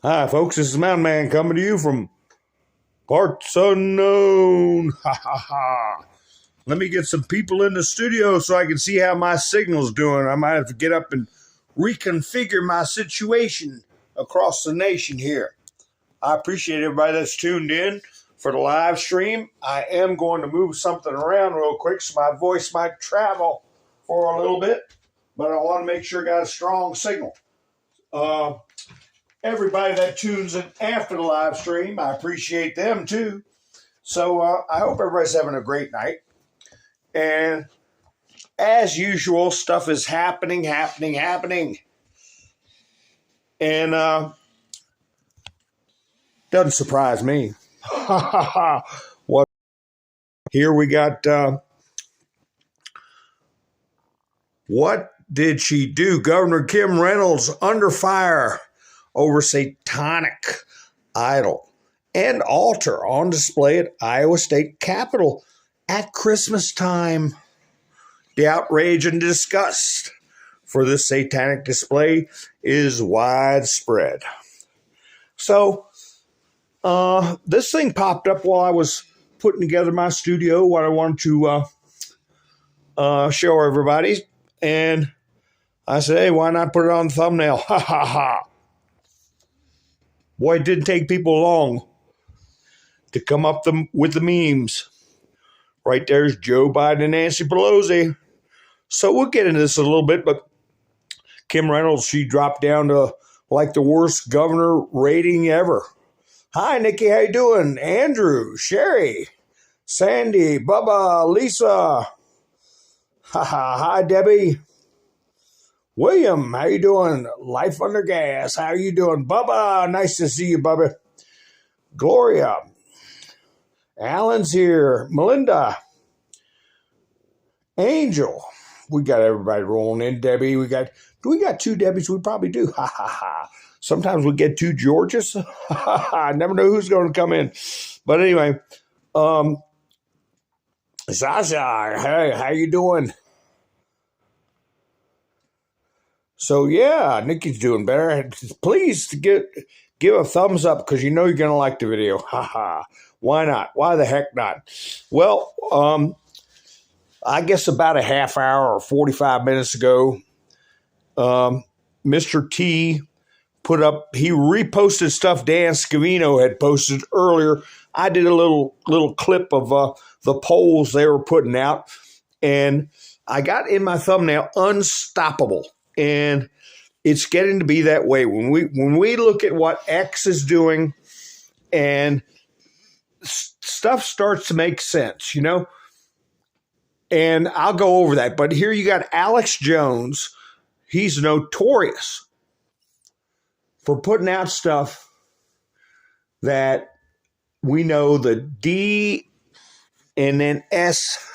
Hi, folks. This is Mountain Man coming to you from parts unknown. Ha ha ha. Let me get some people in the studio so I can see how my signal's doing. I might have to get up and reconfigure my situation across the nation here. I appreciate everybody that's tuned in for the live stream. I am going to move something around real quick so my voice might travel for a little bit, but I want to make sure I got a strong signal. Everybody that tunes in after the live stream, I appreciate them too. So I hope everybody's having a great night. And as usual, stuff is happening. And doesn't surprise me. What? Here we got, what did she do? Governor Kim Reynolds under fire over satanic idol and altar on display at Iowa State Capitol at Christmas time. The outrage and disgust for this satanic display is widespread. So, this thing popped up while I was putting together my studio, what I wanted to show everybody. And I said, hey, why not put it on the thumbnail? Ha ha ha. Boy, it didn't take people long to come up with the memes. Right there's Joe Biden and Nancy Pelosi. So we'll get into this a little bit, but Kim Reynolds, she dropped down to like the worst governor rating ever. Hi, Nikki, how you doing? Andrew, Sherry, Sandy, Bubba, Lisa. Hi, Debbie. William, how you doing? Life under gas. How you doing? Bubba, nice to see you, Bubba. Gloria. Alan's here. Melinda. Angel. We got everybody rolling in. Debbie, do we got two Debbies? We probably do. Ha ha ha. Sometimes we get two Georges. Ha ha ha. I never know who's going to come in. But anyway, Sasha, hey, how you doing? So yeah, Nikki's doing better. Please give a thumbs up because you know you're going to like the video. Ha ha. Why not? Why the heck not? Well, I guess about a half hour or 45 minutes ago, Mr. T put up, he reposted stuff Dan Scavino had posted earlier. I did a little clip of the polls they were putting out, and I got in my thumbnail unstoppable. And it's getting to be that way. When we look at what X is doing and stuff starts to make sense, you know? And I'll go over that. But here you got Alex Jones. He's notorious for putting out stuff that we know the D and then S,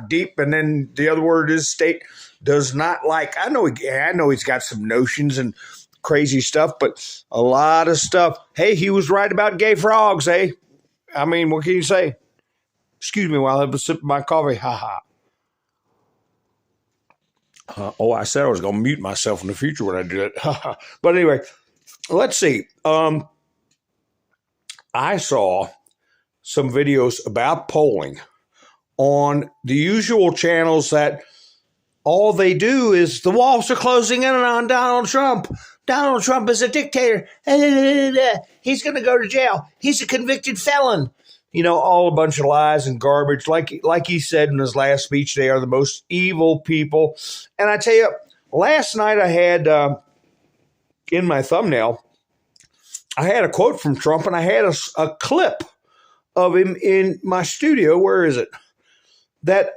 deep, and then the other word is state, does not like. I know he's got some notions and crazy stuff, but a lot of stuff. Hey, he was right about gay frogs, eh? I mean, what can you say? Excuse me while I have a sip of my coffee. Ha ha. I said I was going to mute myself in the future when I do that. But anyway, let's see. I saw some videos about polling on the usual channels that all they do is the walls are closing in on Donald Trump. Donald Trump is a dictator. He's going to go to jail. He's a convicted felon. You know, all a bunch of lies and garbage. Like he said in his last speech, they are the most evil people. And I tell you, last night I had in my thumbnail, I had a quote from Trump, and I had a clip of him in my studio. Where is it? That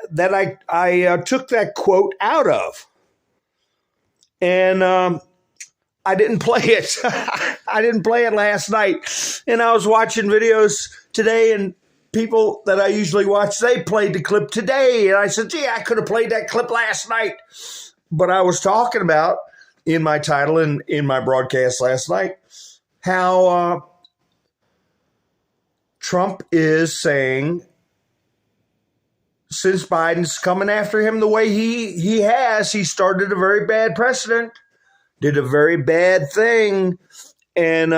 I took that quote out of. And I didn't play it. I didn't play it last night. And I was watching videos today, and people that I usually watch, they played the clip today. And I said, gee, I could have played that clip last night. But I was talking about, in my title and in my broadcast last night, how Trump is saying, since Biden's coming after him the way he has, he started a very bad precedent, did a very bad thing, And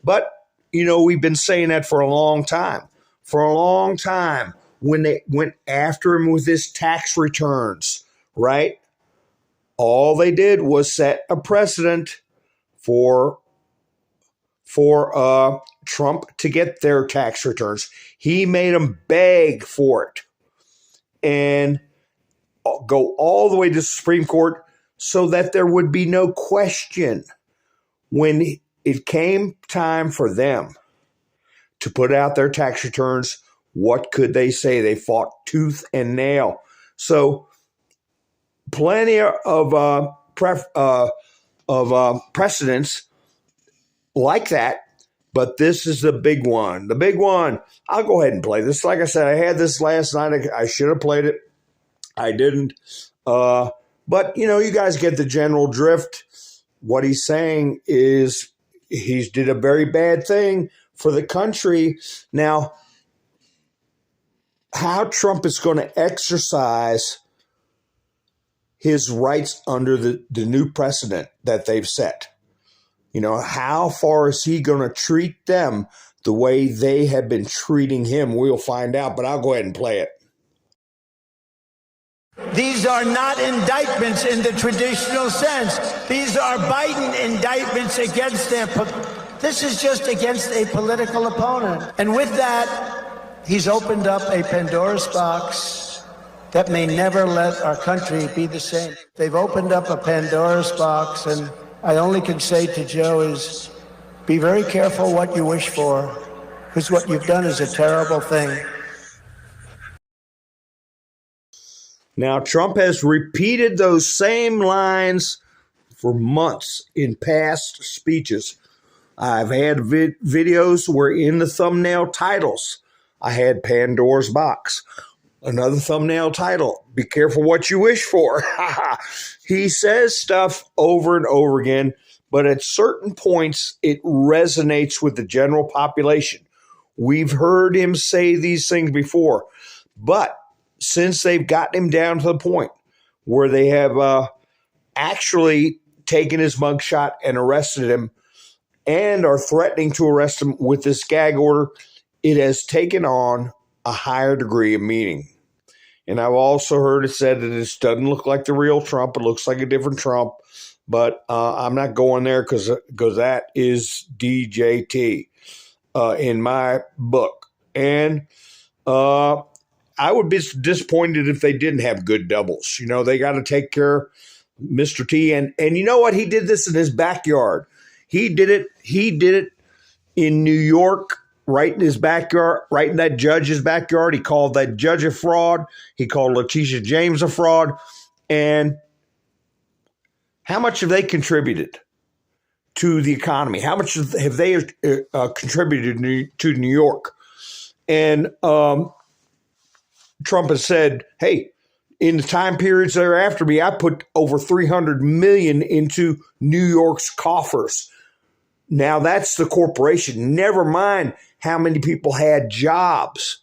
but we've been saying that for a long time. For a long time, when they went after him with his tax returns, right? All they did was set a precedent for Trump to get their tax returns. He made them beg for it and go all the way to the Supreme Court so that there would be no question when it came time for them to put out their tax returns. What could they say? They fought tooth and nail. So plenty of precedents like that. But this is the big one. The big one. I'll go ahead and play this. Like I said, I had this last night. I should have played it. I didn't. But, you guys get the general drift. What he's saying is he's did a very bad thing for the country. Now, how Trump is going to exercise his rights under the new precedent that they've set. How far is he going to treat them the way they have been treating him? We'll find out, but I'll go ahead and play it. These are not indictments in the traditional sense. These are Biden indictments against this is just against a political opponent. And with that, he's opened up a Pandora's box that may never let our country be the same. They've opened up a Pandora's box, and I only can say to Joe is be very careful what you wish for, because what you've done is a terrible thing. Now, Trump has repeated those same lines for months in past speeches. I've had videos where in the thumbnail titles, I had Pandora's box. Another thumbnail title, be careful what you wish for. He says stuff over and over again, but at certain points, it resonates with the general population. We've heard him say these things before, but since they've gotten him down to the point where they have actually taken his mugshot and arrested him and are threatening to arrest him with this gag order, it has taken on a higher degree of meaning. And I've also heard it said that this doesn't look like the real Trump. It looks like a different Trump. But I'm not going there because that is DJT in my book. And I would be disappointed if they didn't have good doubles. They got to take care of Mr. T. And you know what? He did this in his backyard. He did it in New York, right in his backyard, right in that judge's backyard. He called that judge a fraud. He called Letitia James a fraud. And how much have they contributed to the economy? How much have they contributed to New York? And Trump has said, hey, in the time periods that are after me, I put over $300 million into New York's coffers. Now that's the corporation. Never mind how many people had jobs,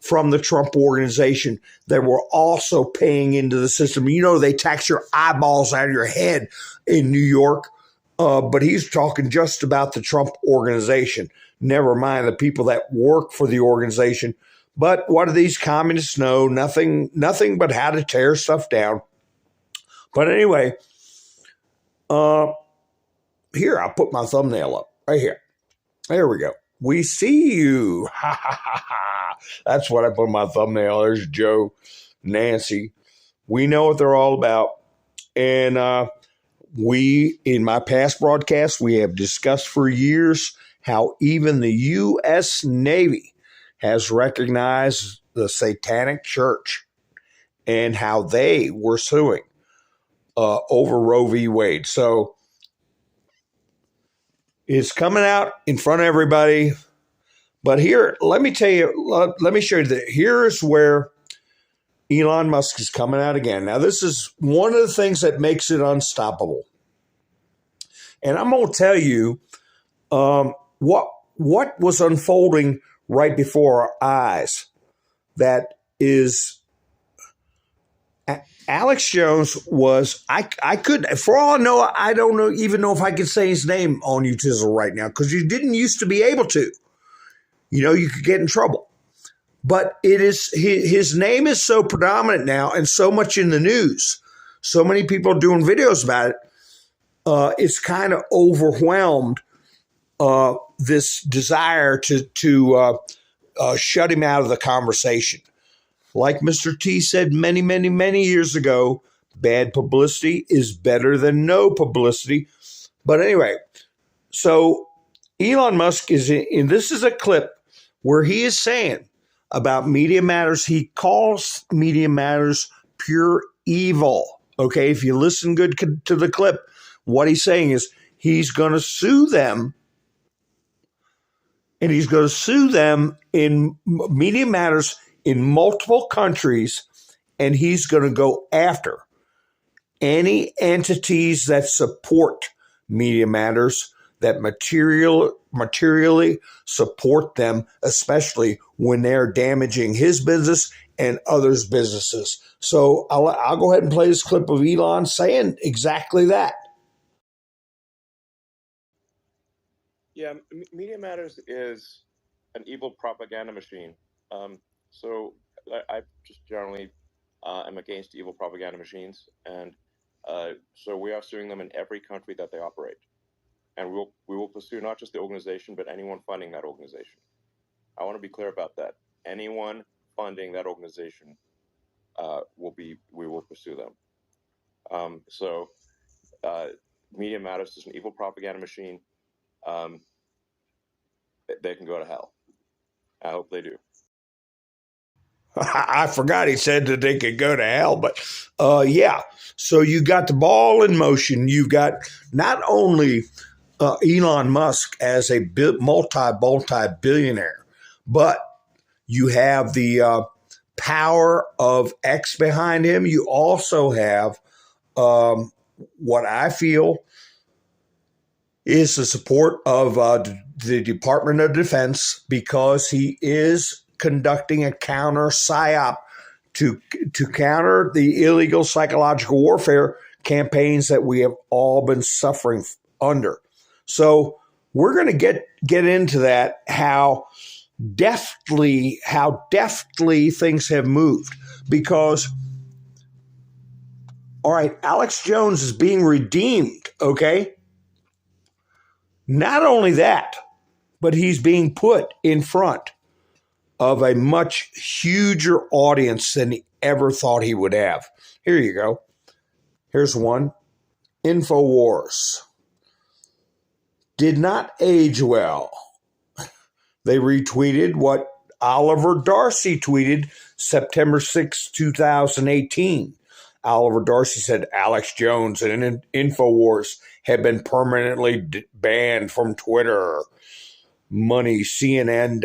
from the Trump organization that were also paying into the system. They tax your eyeballs out of your head in New York, but he's talking just about the Trump organization. Never mind the people that work for the organization. But what do these communists know? Nothing but how to tear stuff down. But anyway, here, I'll put my thumbnail up right here. There we go. We see you. Ha, ha, ha, ha. That's what I put in my thumbnail. There's Joe, Nancy. We know what they're all about. And in my past broadcasts, we have discussed for years how even the U.S. Navy has recognized the Satanic Church and how they were suing over Roe v. Wade. So it's coming out in front of everybody. But here, let me show you that here's where Elon Musk is coming out again. Now, this is one of the things that makes it unstoppable. And I'm going to tell you what was unfolding right before our eyes that is Alex Jones was, I could, for all I know, I don't know even know if I can say his name on Utizzle right now, because you didn't used to be able to. You know, you could get in trouble. But it is his name is so predominant now and so much in the news. So many people doing videos about it. It's kind of overwhelmed this desire to shut him out of the conversation. Like Mr. T said many, many, many years ago, bad publicity is better than no publicity. But anyway, so Elon Musk is in this is a clip where he is saying about Media Matters. He calls Media Matters pure evil. Okay, if you listen good to the clip, what he's saying is he's going to sue them. And he's going to sue them in Media Matters in multiple countries. And he's going to go after any entities that support Media Matters, that materially support them, especially when they're damaging his business and others' businesses. So I'll go ahead and play this clip of Elon saying exactly that. Yeah, Media Matters is an evil propaganda machine. So I just generally am against evil propaganda machines, and so we are suing them in every country that they operate, and we will pursue not just the organization but anyone funding that organization. I want to be clear about that. Anyone funding that organization, we will pursue them. Media Matters is an evil propaganda machine. They can go to hell. I hope they do. I forgot he said that they could go to hell, but yeah. So you got the ball in motion. You've got not only Elon Musk as a multi-billionaire, but you have the power of X behind him. You also have what I feel is the support of the Department of Defense, because he is conducting a counter psyop to counter the illegal psychological warfare campaigns that we have all been suffering under. So we're going to get into that, how deftly things have moved, because all right, Alex Jones is being redeemed, okay? Not only that, but he's being put in front of a much huger audience than he ever thought he would have. Here you go. Here's one. InfoWars. Did not age well. They retweeted what Oliver Darcy tweeted September 6, 2018. Oliver Darcy said Alex Jones and InfoWars have been permanently banned from Twitter. MoneyCNN.com.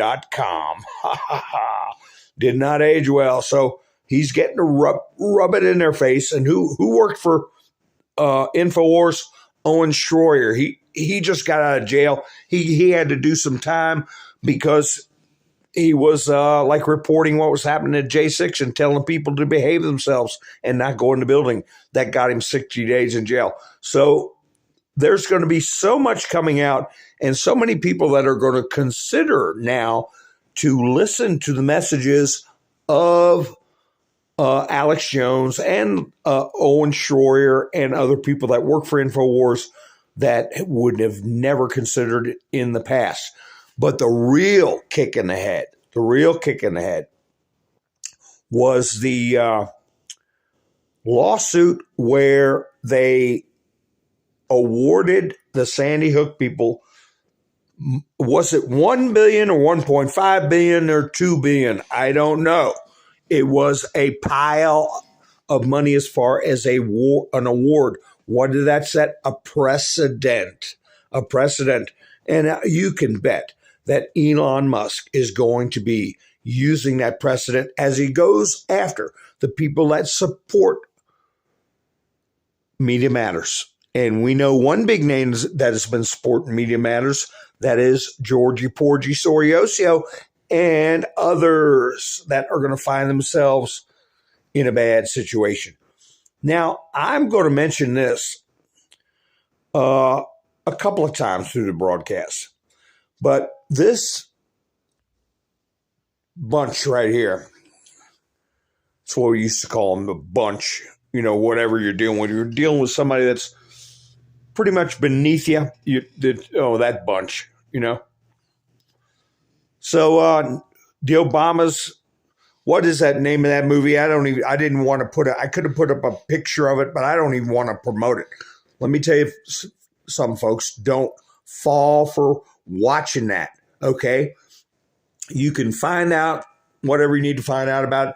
Did not age well. So he's getting to rub it in their face. And who worked for InfoWars? Owen Schroyer. He just got out of jail. He had to do some time because he was like reporting what was happening at J6 and telling people to behave themselves and not go in the building. That got him 60 days in jail. So there's going to be so much coming out and so many people that are going to consider now to listen to the messages of Alex Jones and Owen Schroyer and other people that work for InfoWars that would have never considered it in the past. But the real kick in the head was the lawsuit where they awarded the Sandy Hook people, was it $1 billion or $1.5 billion or $2 billion? I don't know. It was a pile of money as far as an award. What did that set? A precedent. And you can bet that Elon Musk is going to be using that precedent as he goes after the people that support Media Matters. And we know one big name that has been supporting Media Matters, that is Georgie Porgy Soriosio and others that are going to find themselves in a bad situation. Now, I'm going to mention this a couple of times through the broadcast, but this bunch right here, that's what we used to call them, the bunch, whatever you're dealing with. You're dealing with somebody that's pretty much beneath you. That bunch, So the Obamas, what is that name of that movie? I didn't want to I could have put up a picture of it, but I don't even want to promote it. Let me tell you, some folks don't fall for watching that, okay? You can find out whatever you need to find out about it.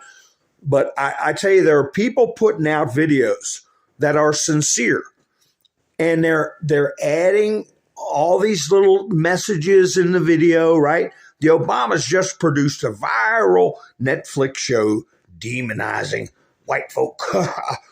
But I tell you, there are people putting out videos that are sincere, and they're adding all these little messages in the video, right? The Obamas just produced a viral Netflix show demonizing white folk.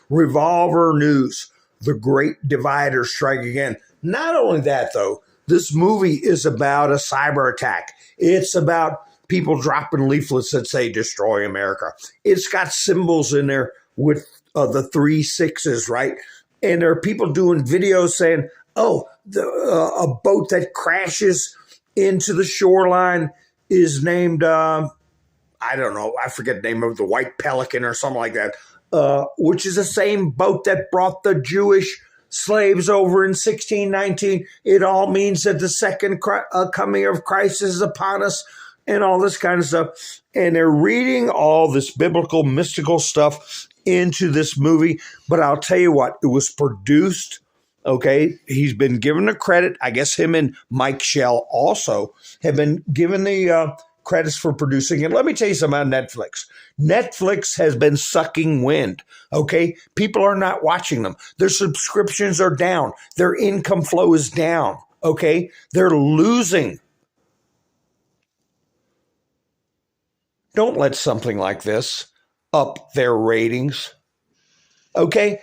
Revolver News, The Great Divider Strike Again. Not only that, though, this movie is about a cyber attack. It's about people dropping leaflets that say destroy America. It's got symbols in there with the 3 6s, right? And there are people doing videos saying, oh, a boat that crashes into the shoreline is named, I don't know, I forget the name of the White Pelican or something like that, which is the same boat that brought the Jewish slaves over in 1619. It all means that the second coming of Christ is upon us and all this kind of stuff. And they're reading all this biblical, mystical stuff into this movie. But I'll tell you what, it was produced. Okay, he's been given the credit. I guess him and Mike Shell also have been given the credits for producing it. Let me tell you something about Netflix. Netflix has been sucking wind. Okay, people are not watching them. Their subscriptions are down. Their income flow is down. Okay, they're losing. Don't let something like this up their ratings. Okay.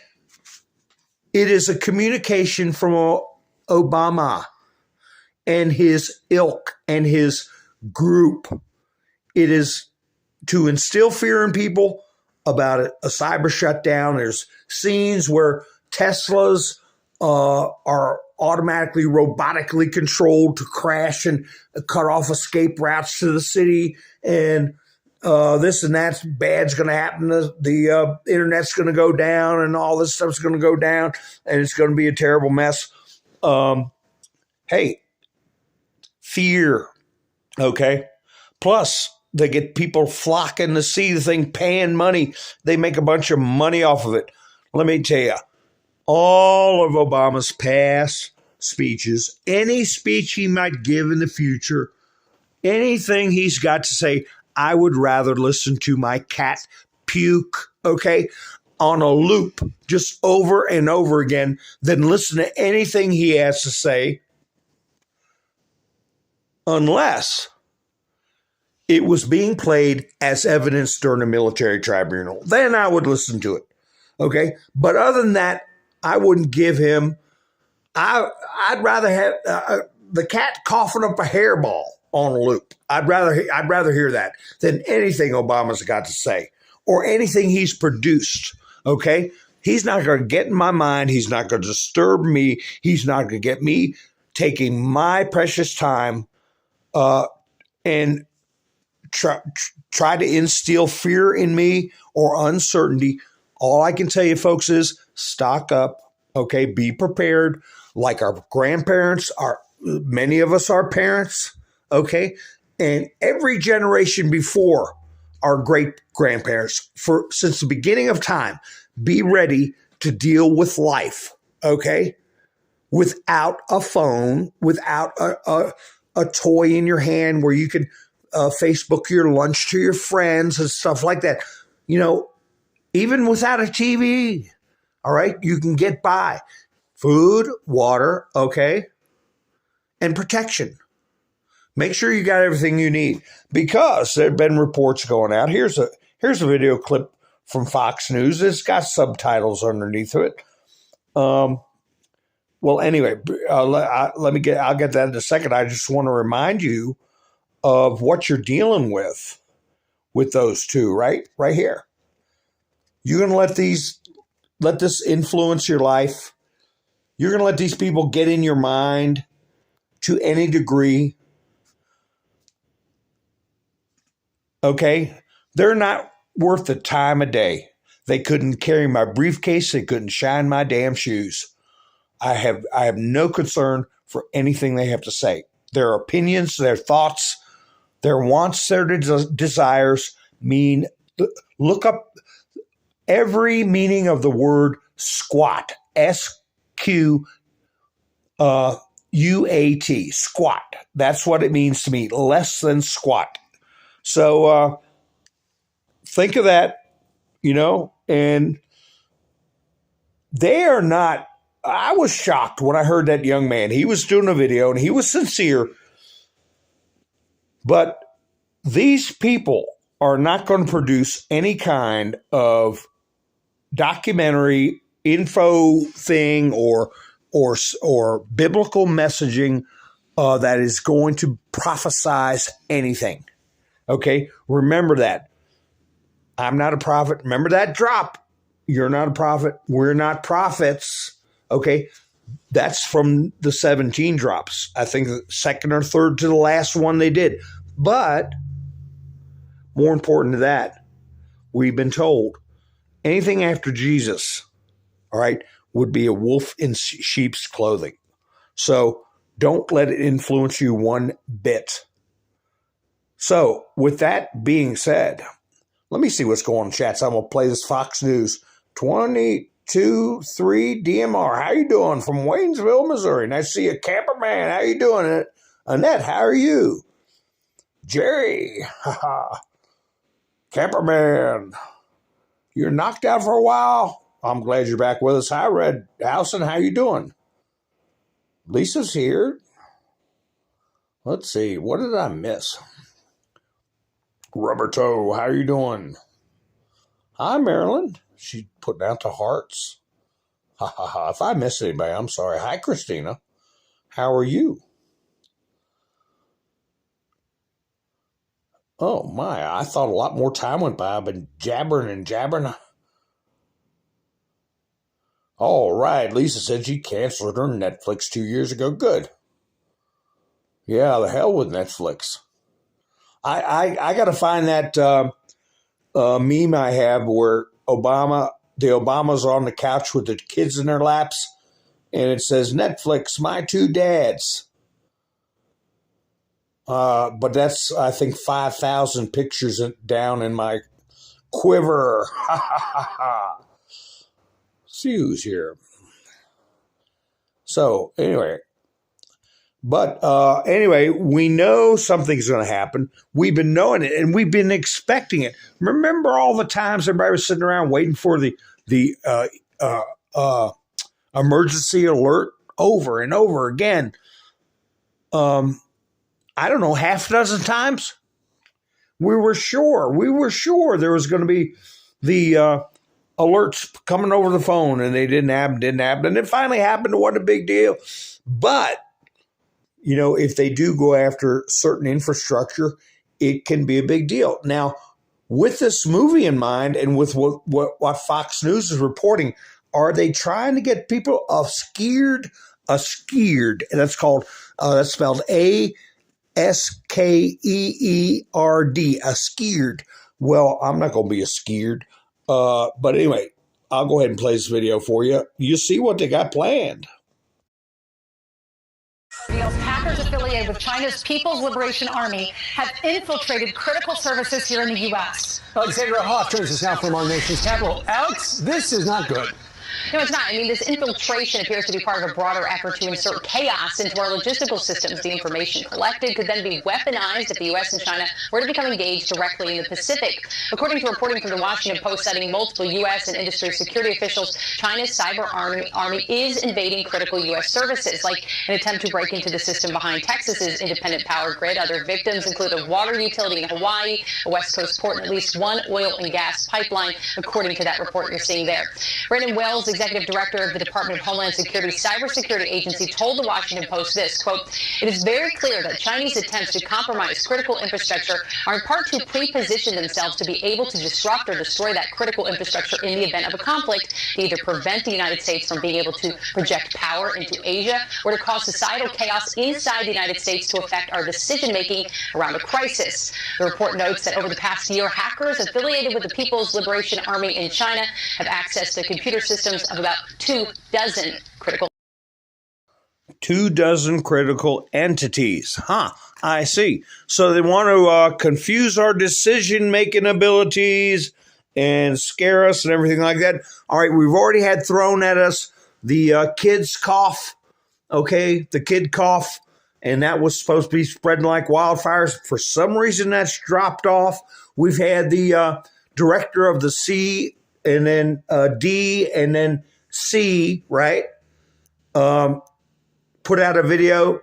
It is a communication from Obama and his ilk and his group. It is to instill fear in people about a cyber shutdown. There's scenes where Teslas are automatically robotically controlled to crash and cut off escape routes to the city, and this and that's bad's going to happen. The internet's going to go down, and all this stuff's going to go down, and it's going to be a terrible mess. Hey, fear, okay? Plus, they get people flocking to see the thing, paying money. They make a bunch of money off of it. Let me tell you, all of Obama's past speeches, any speech he might give in the future, anything he's got to say, I would rather listen to my cat puke, okay, on a loop just over and over again than listen to anything he has to say, unless it was being played as evidence during a military tribunal. Then I would listen to it, okay? But other than that, I wouldn't give him, I'd rather have the cat coughing up a hairball on a loop. I'd rather hear that than anything Obama's got to say or anything he's produced, okay? He's not going to get in my mind. He's not going to disturb me. He's not going to get me taking my precious time and try to instill fear in me or uncertainty. All I can tell you, folks, is stock up, okay? Be prepared. Like our grandparents are, many of us are parents, okay? And every generation before our great grandparents, since the beginning of time, be ready to deal with life, okay? Without a phone, without a toy in your hand where you can Facebook your lunch to your friends and stuff like that. You know, even without a TV, all right, you can get by. Food, water, okay, and protection. Make sure you got everything you need, because there have been reports going out. Here's a video clip from Fox News. It's got subtitles underneath it. Well, anyway, I'll get that in a second. I just want to remind you of what you're dealing with those two, right here. You're going to let these let this influence your life. You're going to let these people get in your mind to any degree. Okay? They're not worth the time of day. They couldn't carry my briefcase. They couldn't shine my damn shoes. I have no concern for anything they have to say. Their opinions, their thoughts, their wants, their desires mean, look up every meaning of the word squat. SQUAT, squat. That's what it means to me, less than squat. So think of that, and they are not. I was shocked when I heard that young man. He was doing a video and he was sincere, but these people are not going to produce any kind of documentary info thing or biblical messaging that is going to prophesize anything. Okay, remember that. I'm not a prophet. Remember that drop. You're not a prophet. We're not prophets. Okay, that's from the 17 drops. I think the second or third to the last one they did. But more important to that, we've been told anything after Jesus, all right, would be a wolf in sheep's clothing. So don't let it influence you one bit. So with that being said, let me see what's going on in chat. So I'm going to play this Fox News 223 DMR. How you doing? From Waynesville, Missouri. Nice to see you, Camperman. How you doing? Annette, how are you? Jerry, Camperman, you're knocked out for a while. I'm glad you're back with us. Hi, Red Housen, how you doing? Lisa's here. Let's see, what did I miss? Rubber Toe, how are you doing? Hi, Marilyn. She putting out the hearts. Ha ha ha. If I missed anybody, I'm sorry. Hi, Christina. How are you? Oh, my. I thought a lot more time went by. I've been jabbering and jabbering. All right. Lisa said she canceled her Netflix 2 years ago. Good. Yeah, the hell with Netflix. I got to find that meme I have where the Obamas are on the couch with the kids in their laps, and it says, Netflix, my two dads. But that's, I think, 5,000 pictures down in my quiver. Ha ha ha ha. See who's here. So, anyway. But anyway, we know something's going to happen. We've been knowing it, and we've been expecting it. Remember all the times everybody was sitting around waiting for the emergency alert over and over again? I don't know, half a dozen times. We were sure there was going to be the alerts coming over the phone, and they didn't happen. And it finally happened. It wasn't a big deal. But if they do go after certain infrastructure, it can be a big deal. Now, with this movie in mind and with what Fox News is reporting, are they trying to get people scared? That's spelled ASKEERD, a scared. Well, I'm not going to be a scared. But anyway, I'll go ahead and play this video for you. You see what they got planned. Hackers affiliated with China's People's Liberation Army have infiltrated critical services here in the U.S. Alexandra Hoff joins us now from our nation's capital. Alex, this is not good. No, it's not. I mean, this infiltration appears to be part of a broader effort to insert chaos into our logistical systems. The information collected could then be weaponized if the U.S. and China were to become engaged directly in the Pacific. According to reporting from the Washington Post citing multiple U.S. and industry security officials, China's cyber army is invading critical U.S. services, like an attempt to break into the system behind Texas's independent power grid. Other victims include a water utility in Hawaii, a West Coast port, and at least one oil and gas pipeline, according to that report you're seeing there. Brandon Wells, executive director of the Department of Homeland Security Cybersecurity Agency, told the Washington Post this, quote, "It is very clear that Chinese attempts to compromise critical infrastructure are in part to pre-position themselves to be able to disrupt or destroy that critical infrastructure in the event of a conflict, to either prevent the United States from being able to project power into Asia or to cause societal chaos inside the United States to affect our decision-making around a crisis." The report notes that over the past year, hackers affiliated with the People's Liberation Army in China have accessed the computer systems of about 24 critical 24 critical entities. Huh, I see. So they want to confuse our decision-making abilities and scare us and everything like that. All right, we've already had thrown at us the kids cough, okay, the kid cough, and that was supposed to be spreading like wildfires. For some reason, that's dropped off. We've had the director of the C and then D and then C, right? Put out a video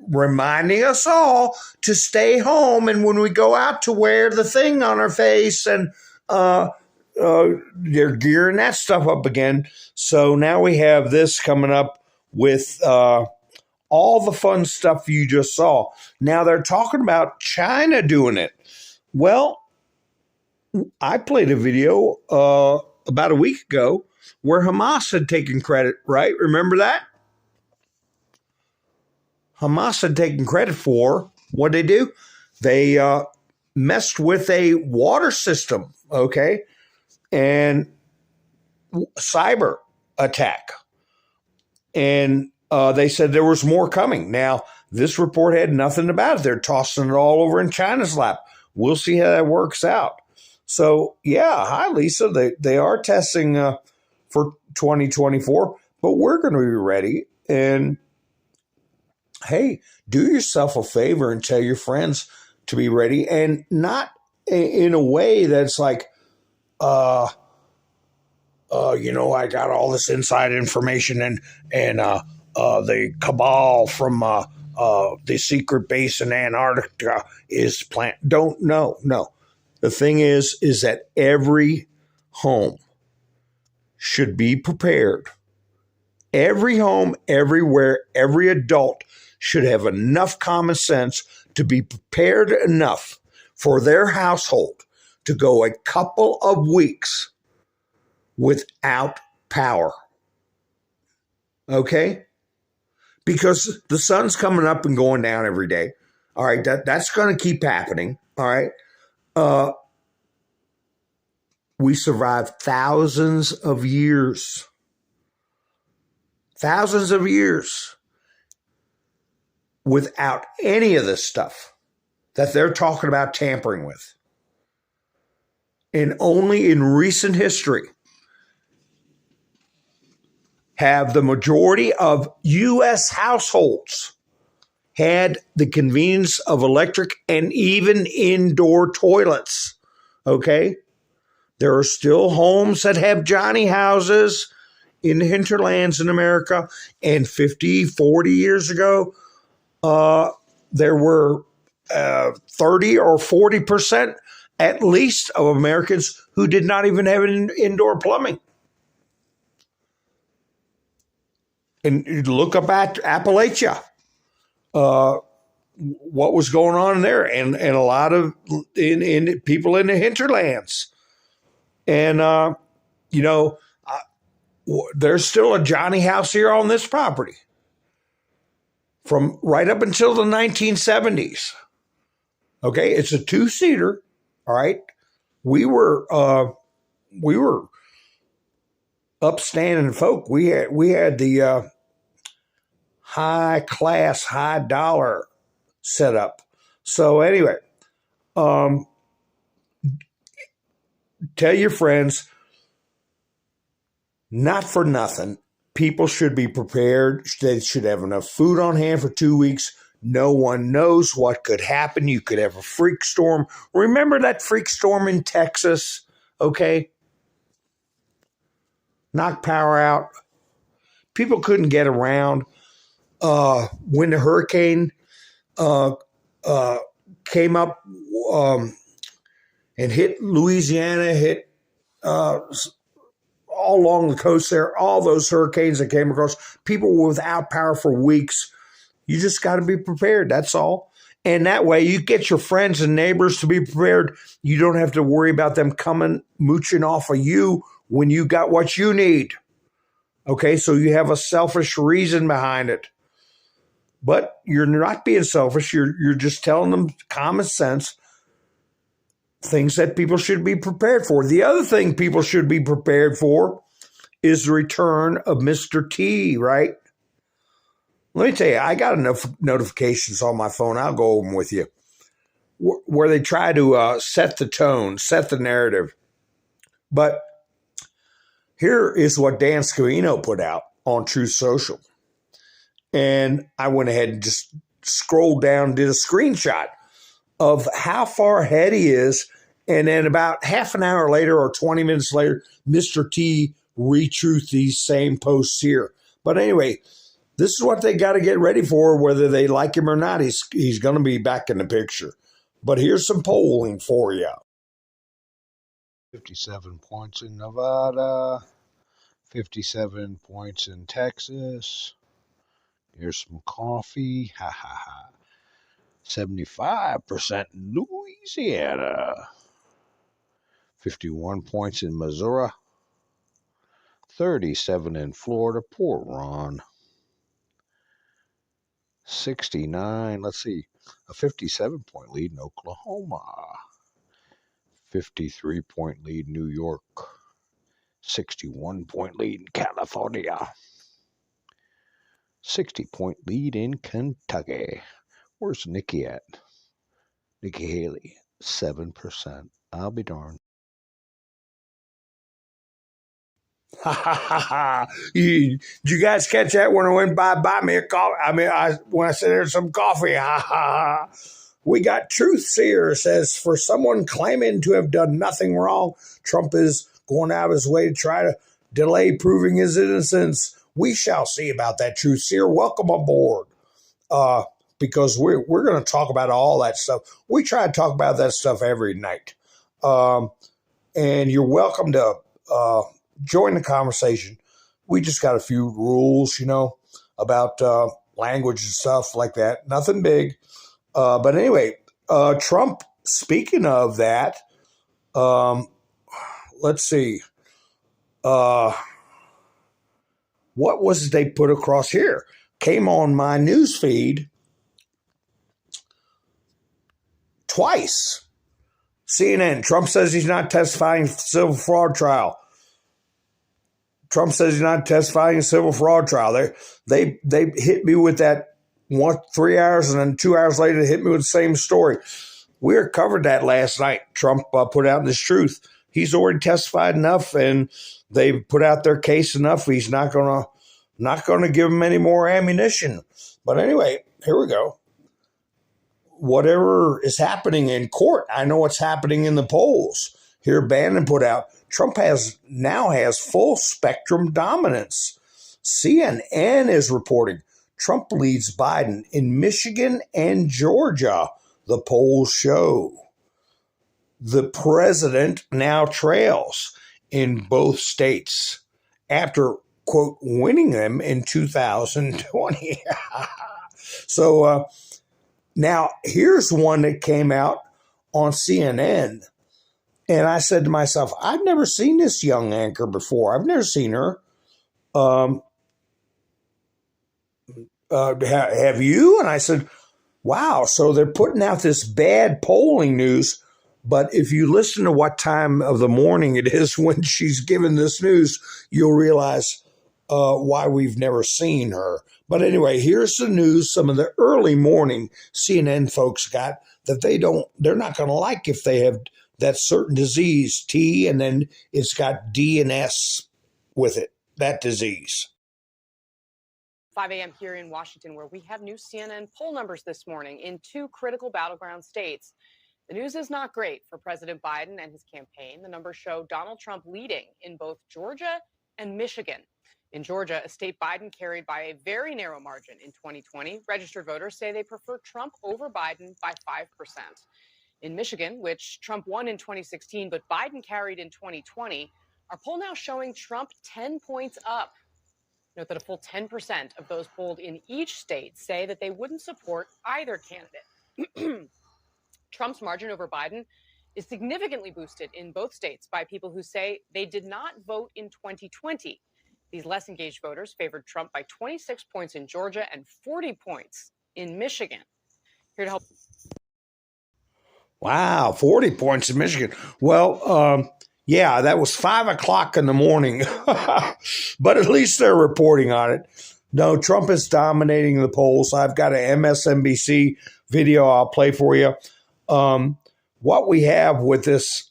reminding us all to stay home, and when we go out to wear the thing on our face, and they're gearing that stuff up again. So now we have this coming up with all the fun stuff you just saw. Now they're talking about China doing it. Well, I played a video about a week ago where Hamas had taken credit, right? Remember that? Hamas had taken credit for what they do. They messed with a water system, okay, and cyber attack. And they said there was more coming. Now, this report had nothing about it. They're tossing it all over in China's lap. We'll see how that works out. So, yeah, hi, Lisa. They are testing for 2024, but we're going to be ready. And hey, do yourself a favor and tell your friends to be ready, and not in a way that's like, I got all this inside information and the cabal from the secret base in Antarctica is No. The thing is that every home should be prepared. Every home, everywhere, every adult should have enough common sense to be prepared enough for their household to go a couple of weeks without power. Okay? Because the sun's coming up and going down every day. All right, that's going to keep happening. All right. We survived thousands of years without any of this stuff that they're talking about tampering with. And only in recent history have the majority of U.S. households had the convenience of electric and even indoor toilets. Okay? There are still homes that have Johnny houses in the hinterlands in America. And 50, 40 years ago, there were 30 or 40% at least of Americans who did not even have indoor plumbing. And look up at Appalachia, what was going on there, and a lot of in people in the hinterlands. And, there's still a Johnny house here on this property from right up until the 1970s. Okay, it's a 2-seater. All right, we were upstanding folk. We had the high class, high dollar setup. So anyway, tell your friends, not for nothing, people should be prepared. They should have enough food on hand for 2 weeks. No one knows what could happen. You could have a freak storm. Remember that freak storm in Texas? Okay. Knocked power out. People couldn't get around. When the hurricane came up and hit Louisiana, hit all all along the coast there, all those hurricanes that came across, people were without power for weeks. You just got to be prepared. That's all. And that way you get your friends and neighbors to be prepared. You don't have to worry about them coming, mooching off of you when you got what you need. Okay, so you have a selfish reason behind it. But you're not being selfish. You're just telling them common sense, things that people should be prepared for. The other thing people should be prepared for is the return of Mr. T, right? Let me tell you, I got enough notifications on my phone. I'll go over them with you, where they try to set the tone, set the narrative. But here is what Dan Scavino put out on Truth Social. And I went ahead and just scrolled down, did a screenshot of how far ahead he is. And then about half an hour later or 20 minutes later, Mr. T retruth these same posts here. But anyway, this is what they got to get ready for, whether they like him or not. He's going to be back in the picture. But here's some polling for you. 57 points in Nevada, 57 points in Texas. Here's some coffee. Ha ha ha. 75% in Louisiana. 51 points in Missouri. 37 in Florida. Poor Ron. 69. Let's see. A 57-point lead in Oklahoma. 53-point lead in New York. 61-point lead in California. 60-point lead in Kentucky. Where's Nikki at? Nikki Haley, 7%. I'll be darned. Ha ha ha ha. Did you guys catch that when I went buy me a coffee? When I said there's some coffee, ha ha ha. We got Truth Seer says, for someone claiming to have done nothing wrong, Trump is going out of his way to try to delay proving his innocence. We shall see about that, Truth Seer. Welcome aboard. Because we're going to talk about all that stuff. We try to talk about that stuff every night. And you're welcome to join the conversation. We just got a few rules, about language and stuff like that. Nothing big. But anyway, Trump, speaking of that, let's see. What was it they put across here? Came on my news feed twice. CNN, Trump says he's not testifying in civil fraud trial. Trump says he's not testifying in civil fraud trial. They hit me with that 3 hours, and then 2 hours later they hit me with the same story. We covered that last night. Trump put out this truth. He's already testified enough, and they put out their case enough. He's not gonna give him any more ammunition. But anyway, here we go. Whatever is happening in court, I know what's happening in the polls. Here, Bannon put out, Trump now has full spectrum dominance. CNN is reporting Trump leads Biden in Michigan and Georgia, the polls show. The president now trails in both states after, quote, winning them in 2020. So now here's one that came out on CNN. And I said to myself, I've never seen this young anchor before. I've never seen her. Have you? And I said, wow. So they're putting out this bad polling news. But if you listen to what time of the morning it is when she's given this news, you'll realize why we've never seen her. But anyway, here's the news. Some of the early morning CNN folks got that they're not going to like if they have that certain disease, T, and then it's got D and S with it, that disease. 5 a.m. here in Washington, where we have new CNN poll numbers this morning in two critical battleground states. The news is not great for President Biden and his campaign. The numbers show Donald Trump leading in both Georgia and Michigan. In Georgia, a state Biden carried by a very narrow margin in 2020, registered voters say they prefer Trump over Biden by 5%. In Michigan, which Trump won in 2016, but Biden carried in 2020, Our poll now showing Trump 10 points up. Note that a full 10% of those polled in each state say that they wouldn't support either candidate. Trump's margin over Biden is significantly boosted in both states by people who say they did not vote in 2020. These less engaged voters favored Trump by 26 points in Georgia and 40 points in Michigan. Here to help. Wow, 40 points in Michigan. Well, yeah, that was 5 o'clock in the morning, but at least they're reporting on it. No, Trump is dominating the polls. I've got an MSNBC video I'll play for you. What we have with this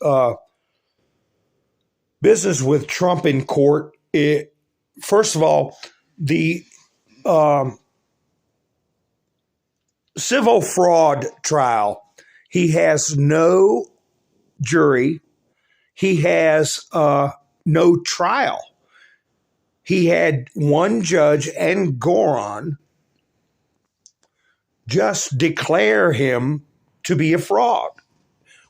business with Trump in court, first of all, the civil fraud trial, he has no jury. He has no trial. He had one judge and Goron just declare him to be a fraud,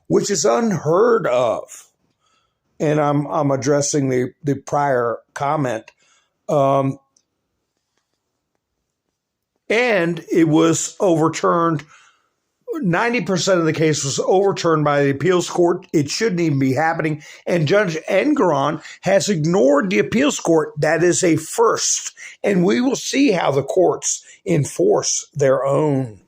which is unheard of. And I'm addressing the prior comment. And it was overturned. 90% of the case was overturned by the appeals court. It shouldn't even be happening. And Judge Engoron has ignored the appeals court. That is a first. And we will see how the courts enforce their own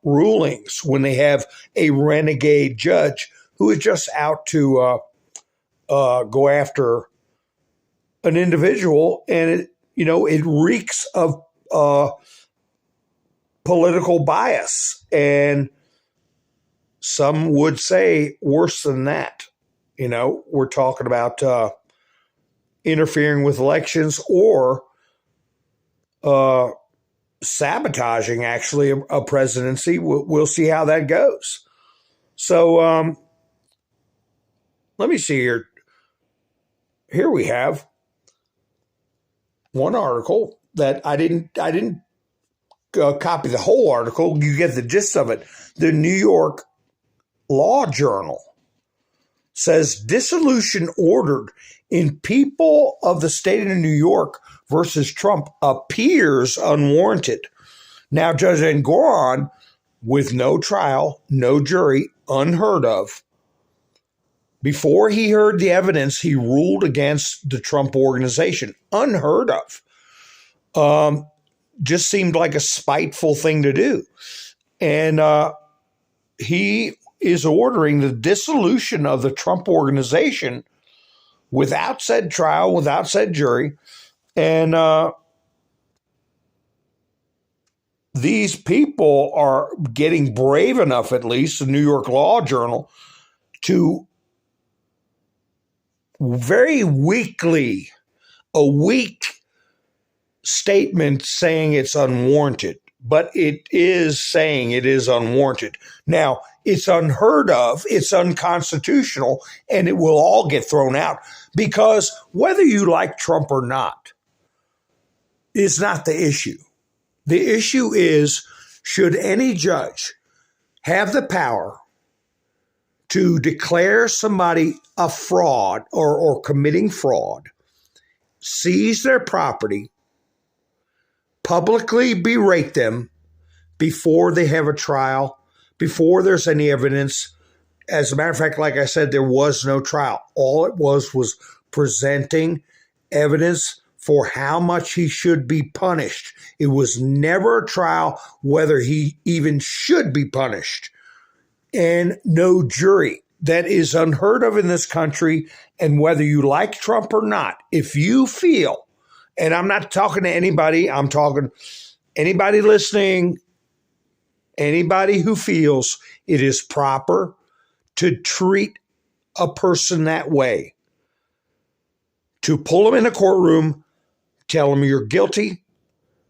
rulings when they have a renegade judge who is just out to go after an individual. And it reeks of political bias, and some would say worse than that. We're talking about interfering with elections or sabotaging, actually, a presidency. We'll see how that goes. So let me see here. Here we have one article that I didn't copy the whole article. You get the gist of it. The New York Law Journal says dissolution ordered in people of the state of New York versus Trump appears unwarranted. Now, Judge Engoron, with no trial, no jury, unheard of, before he heard the evidence, he ruled against the Trump organization. Unheard of. Just seemed like a spiteful thing to do. And he is ordering the dissolution of the Trump organization without said trial, without said jury. And these people are getting brave enough, at least, the New York Law Journal, to very weakly, a weak statement saying it's unwarranted, but it is saying it is unwarranted. Now, it's unheard of, it's unconstitutional, and it will all get thrown out, because whether you like Trump or not is not the issue. The issue is, should any judge have the power to declare somebody a fraud or committing fraud, seize their property, publicly berate them before they have a trial, before there's any evidence? As a matter of fact, like I said, there was no trial. All it was presenting evidence for how much he should be punished. It was never a trial whether he even should be punished. And no jury. That is unheard of in this country. And whether you like Trump or not, if you feel, and I'm not talking to anybody, I'm talking anybody listening, anybody who feels it is proper to treat a person that way, to pull them in a courtroom, tell them you're guilty,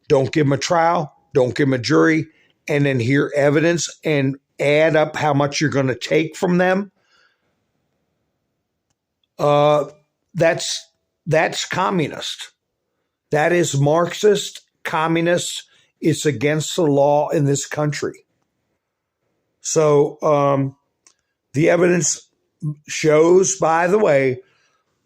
don't give them a trial, don't give them a jury, and then hear evidence and add up how much you're going to take from them. That's communist. That is Marxist, communist. It's against the law in this country. So the evidence shows, by the way,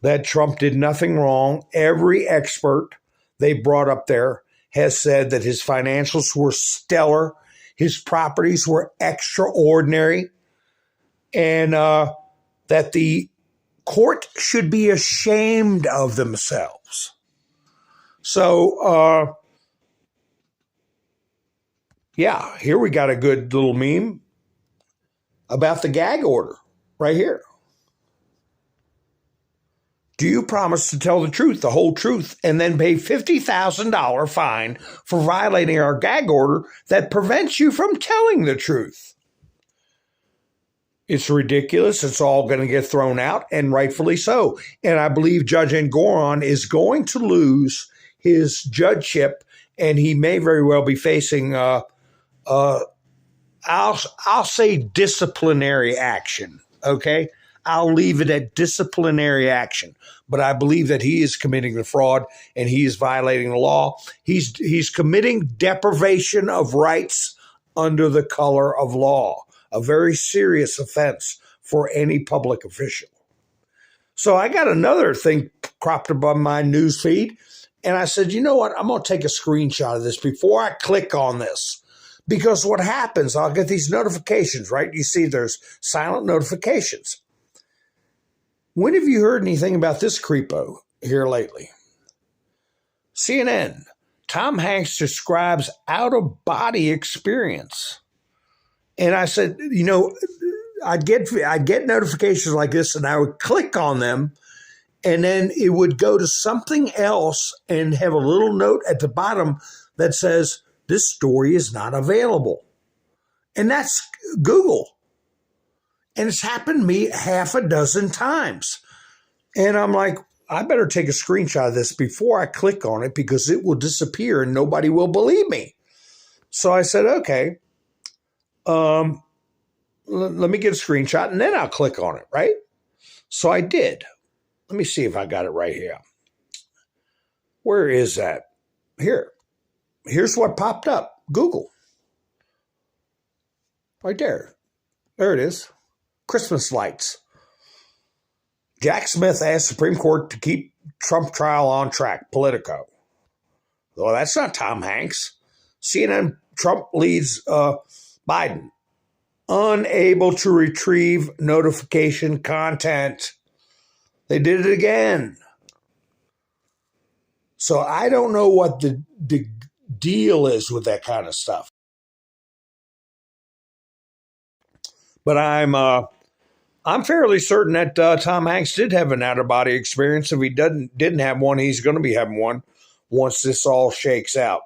that Trump did nothing wrong. Every expert they brought up there has said that his financials were stellar, his properties were extraordinary, and that the court should be ashamed of themselves. So, yeah, here we got a good little meme about the gag order right here. Do you promise to tell the truth, the whole truth, and then pay $50,000 fine for violating our gag order that prevents you from telling the truth? It's ridiculous. It's all going to get thrown out, and rightfully so. And I believe Judge Engoron is going to lose his judgeship, and he may very well be facing, I'll say disciplinary action, okay? I'll leave it at disciplinary action. But I believe that he is committing the fraud and he is violating the law. He's committing deprivation of rights under the color of law, a very serious offense for any public official. So I got another thing cropped up on my news feed, and I said, you know what? I'm going to take a screenshot of this before I click on this. Because what happens, I'll get these notifications, right? You see there's silent notifications. When have you heard anything about this creepo here lately? CNN, Tom Hanks describes out-of-body experience. And I said, you know, I'd get notifications like this, and I would click on them, and then it would go to something else and have a little note at the bottom that says, this story is not available. And that's Google. And it's happened to me half a dozen times. And I'm like, I better take a screenshot of this before I click on it because it will disappear and nobody will believe me. So I said, okay, let me get a screenshot and then I'll click on it, right? So I did. Let me see if I got it right here. Where is that? Here. Here's what popped up. Google. Right there. There it is. Christmas lights. Jack Smith asked Supreme Court to keep Trump trial on track. Politico. Well, that's not Tom Hanks. CNN, Trump leads Biden. Unable to retrieve notification content. They did it again. So I don't know what the deal is with that kind of stuff. But I'm fairly certain that Tom Hanks did have an out-of-body experience. If he didn't have one, he's going to be having one once this all shakes out.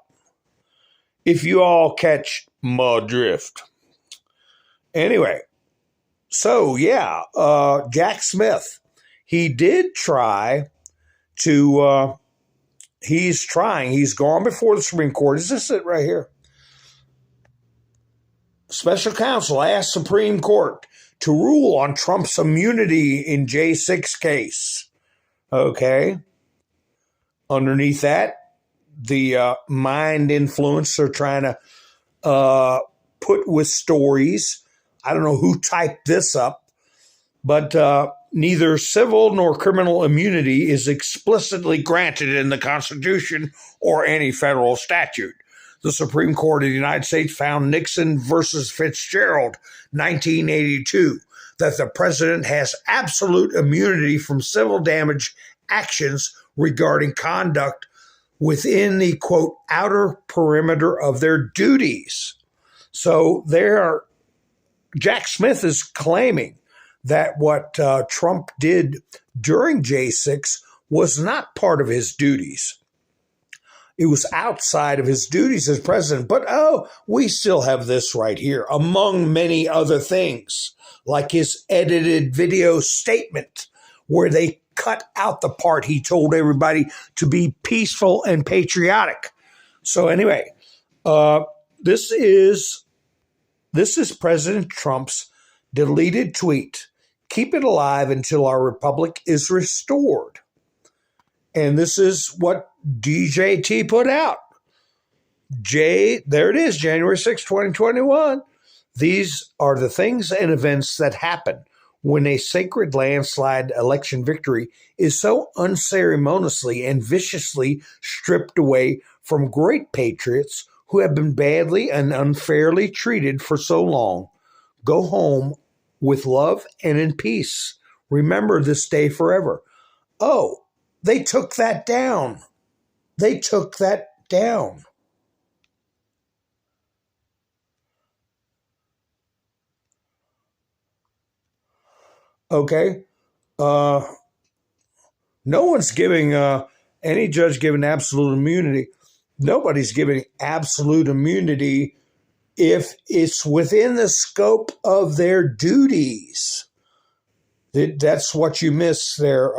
If you all catch my drift. Anyway, so yeah, Jack Smith, he did try to, he's gone before the Supreme Court. Is this it right here? Special counsel asked Supreme Court to rule on Trump's immunity in J6 case. Okay. Underneath that, the mind influence they're trying to put with stories. I don't know who typed this up, but neither civil nor criminal immunity is explicitly granted in the Constitution or any federal statute. The Supreme Court of the United States found Nixon versus Fitzgerald, 1982, that the president has absolute immunity from civil damage actions regarding conduct within the, quote, outer perimeter of their duties. So Jack Smith is claiming that what Trump did during J6 was not part of his duties. It was outside of his duties as president. But, we still have this right here, among many other things, like his edited video statement where they cut out the part he told everybody to be peaceful and patriotic. So anyway, this is President Trump's deleted tweet. Keep it alive until our republic is restored. And this is what DJT put out. There it is, January 6, 2021. These are the things and events that happen when a sacred landslide election victory is so unceremoniously and viciously stripped away from great patriots who have been badly and unfairly treated for so long. Go home with love and in peace. Remember this day forever. Oh, they took that down. They took that down. Okay. No one's giving any judge giving absolute immunity. Nobody's giving absolute immunity if it's within the scope of their duties. That's what you miss there,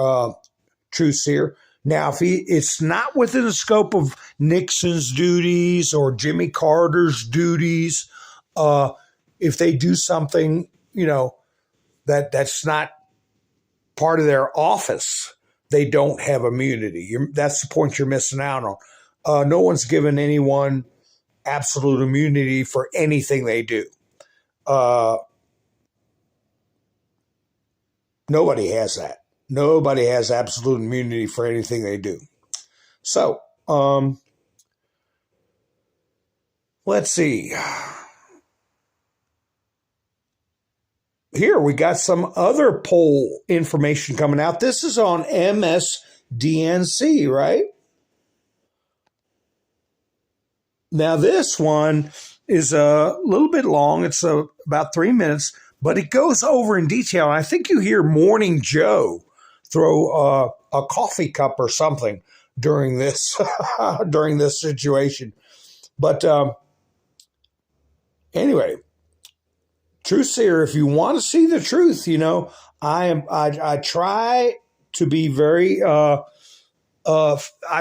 True Seer. Now, if it's not within the scope of Nixon's duties or Jimmy Carter's duties, if they do something, that's not part of their office, they don't have immunity. That's the point you're missing out on. No one's given anyone absolute immunity for anything they do. Nobody has that. Nobody has absolute immunity for anything they do. So, let's see. Here we got some other poll information coming out. This is on MSDNC, right? Now, this one is a little bit long. It's about 3 minutes, but it goes over in detail. I think you hear Morning Joe throw a coffee cup or something during this during this situation. But anyway, Truth Seer, if you want to see the truth, I try to be very I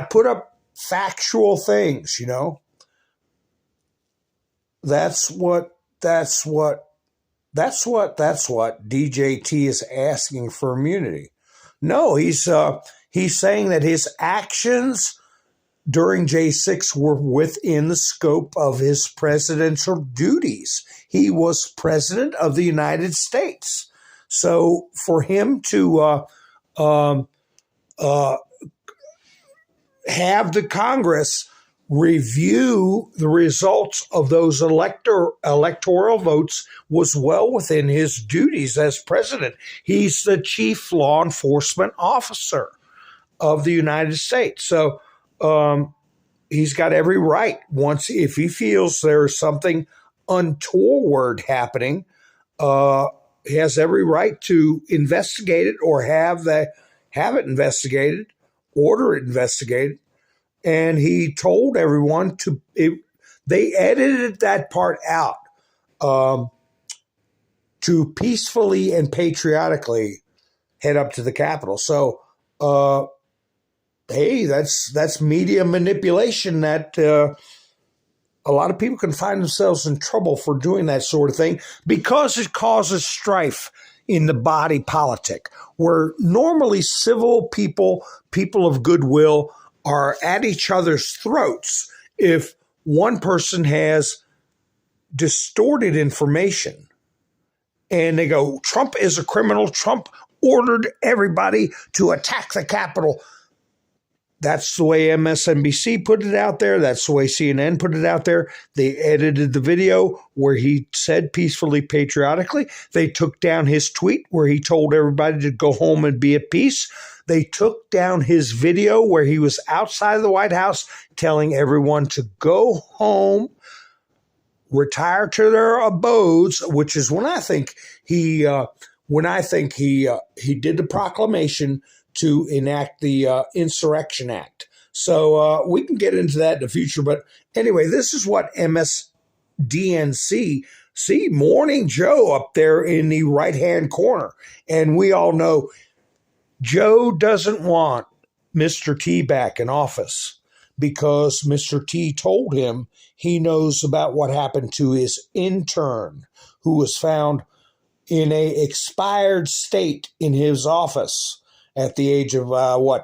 put up factual things, That's what DJT is asking for immunity. No, he's saying that his actions during J6 were within the scope of his presidential duties. He was president of the United States. So for him to have the Congress review the results of those electoral votes was well within his duties as president. He's the chief law enforcement officer of the United States. So he's got every right. If he feels there's something untoward happening, he has every right to investigate it or have it investigated, order it investigated. And he told everyone they edited that part out to peacefully and patriotically head up to the Capitol. So, hey, that's media manipulation that a lot of people can find themselves in trouble for doing that sort of thing because it causes strife in the body politic, where normally civil people of goodwill, are at each other's throats if one person has distorted information and they go, Trump is a criminal. Trump ordered everybody to attack the Capitol. That's the way MSNBC put it out there. That's the way CNN put it out there. They edited the video where he said peacefully, patriotically. They took down his tweet where he told everybody to go home and be at peace. They took down his video where he was outside of the White House telling everyone to go home, retire to their abodes, which is when I think he did the proclamation to enact the Insurrection Act. So we can get into that in the future. But anyway, this is what MSDNC, see Morning Joe up there in the right-hand corner. And we all know Joe doesn't want Mr. T back in office because Mr. T told him he knows about what happened to his intern who was found in a expired state in his office at the age of,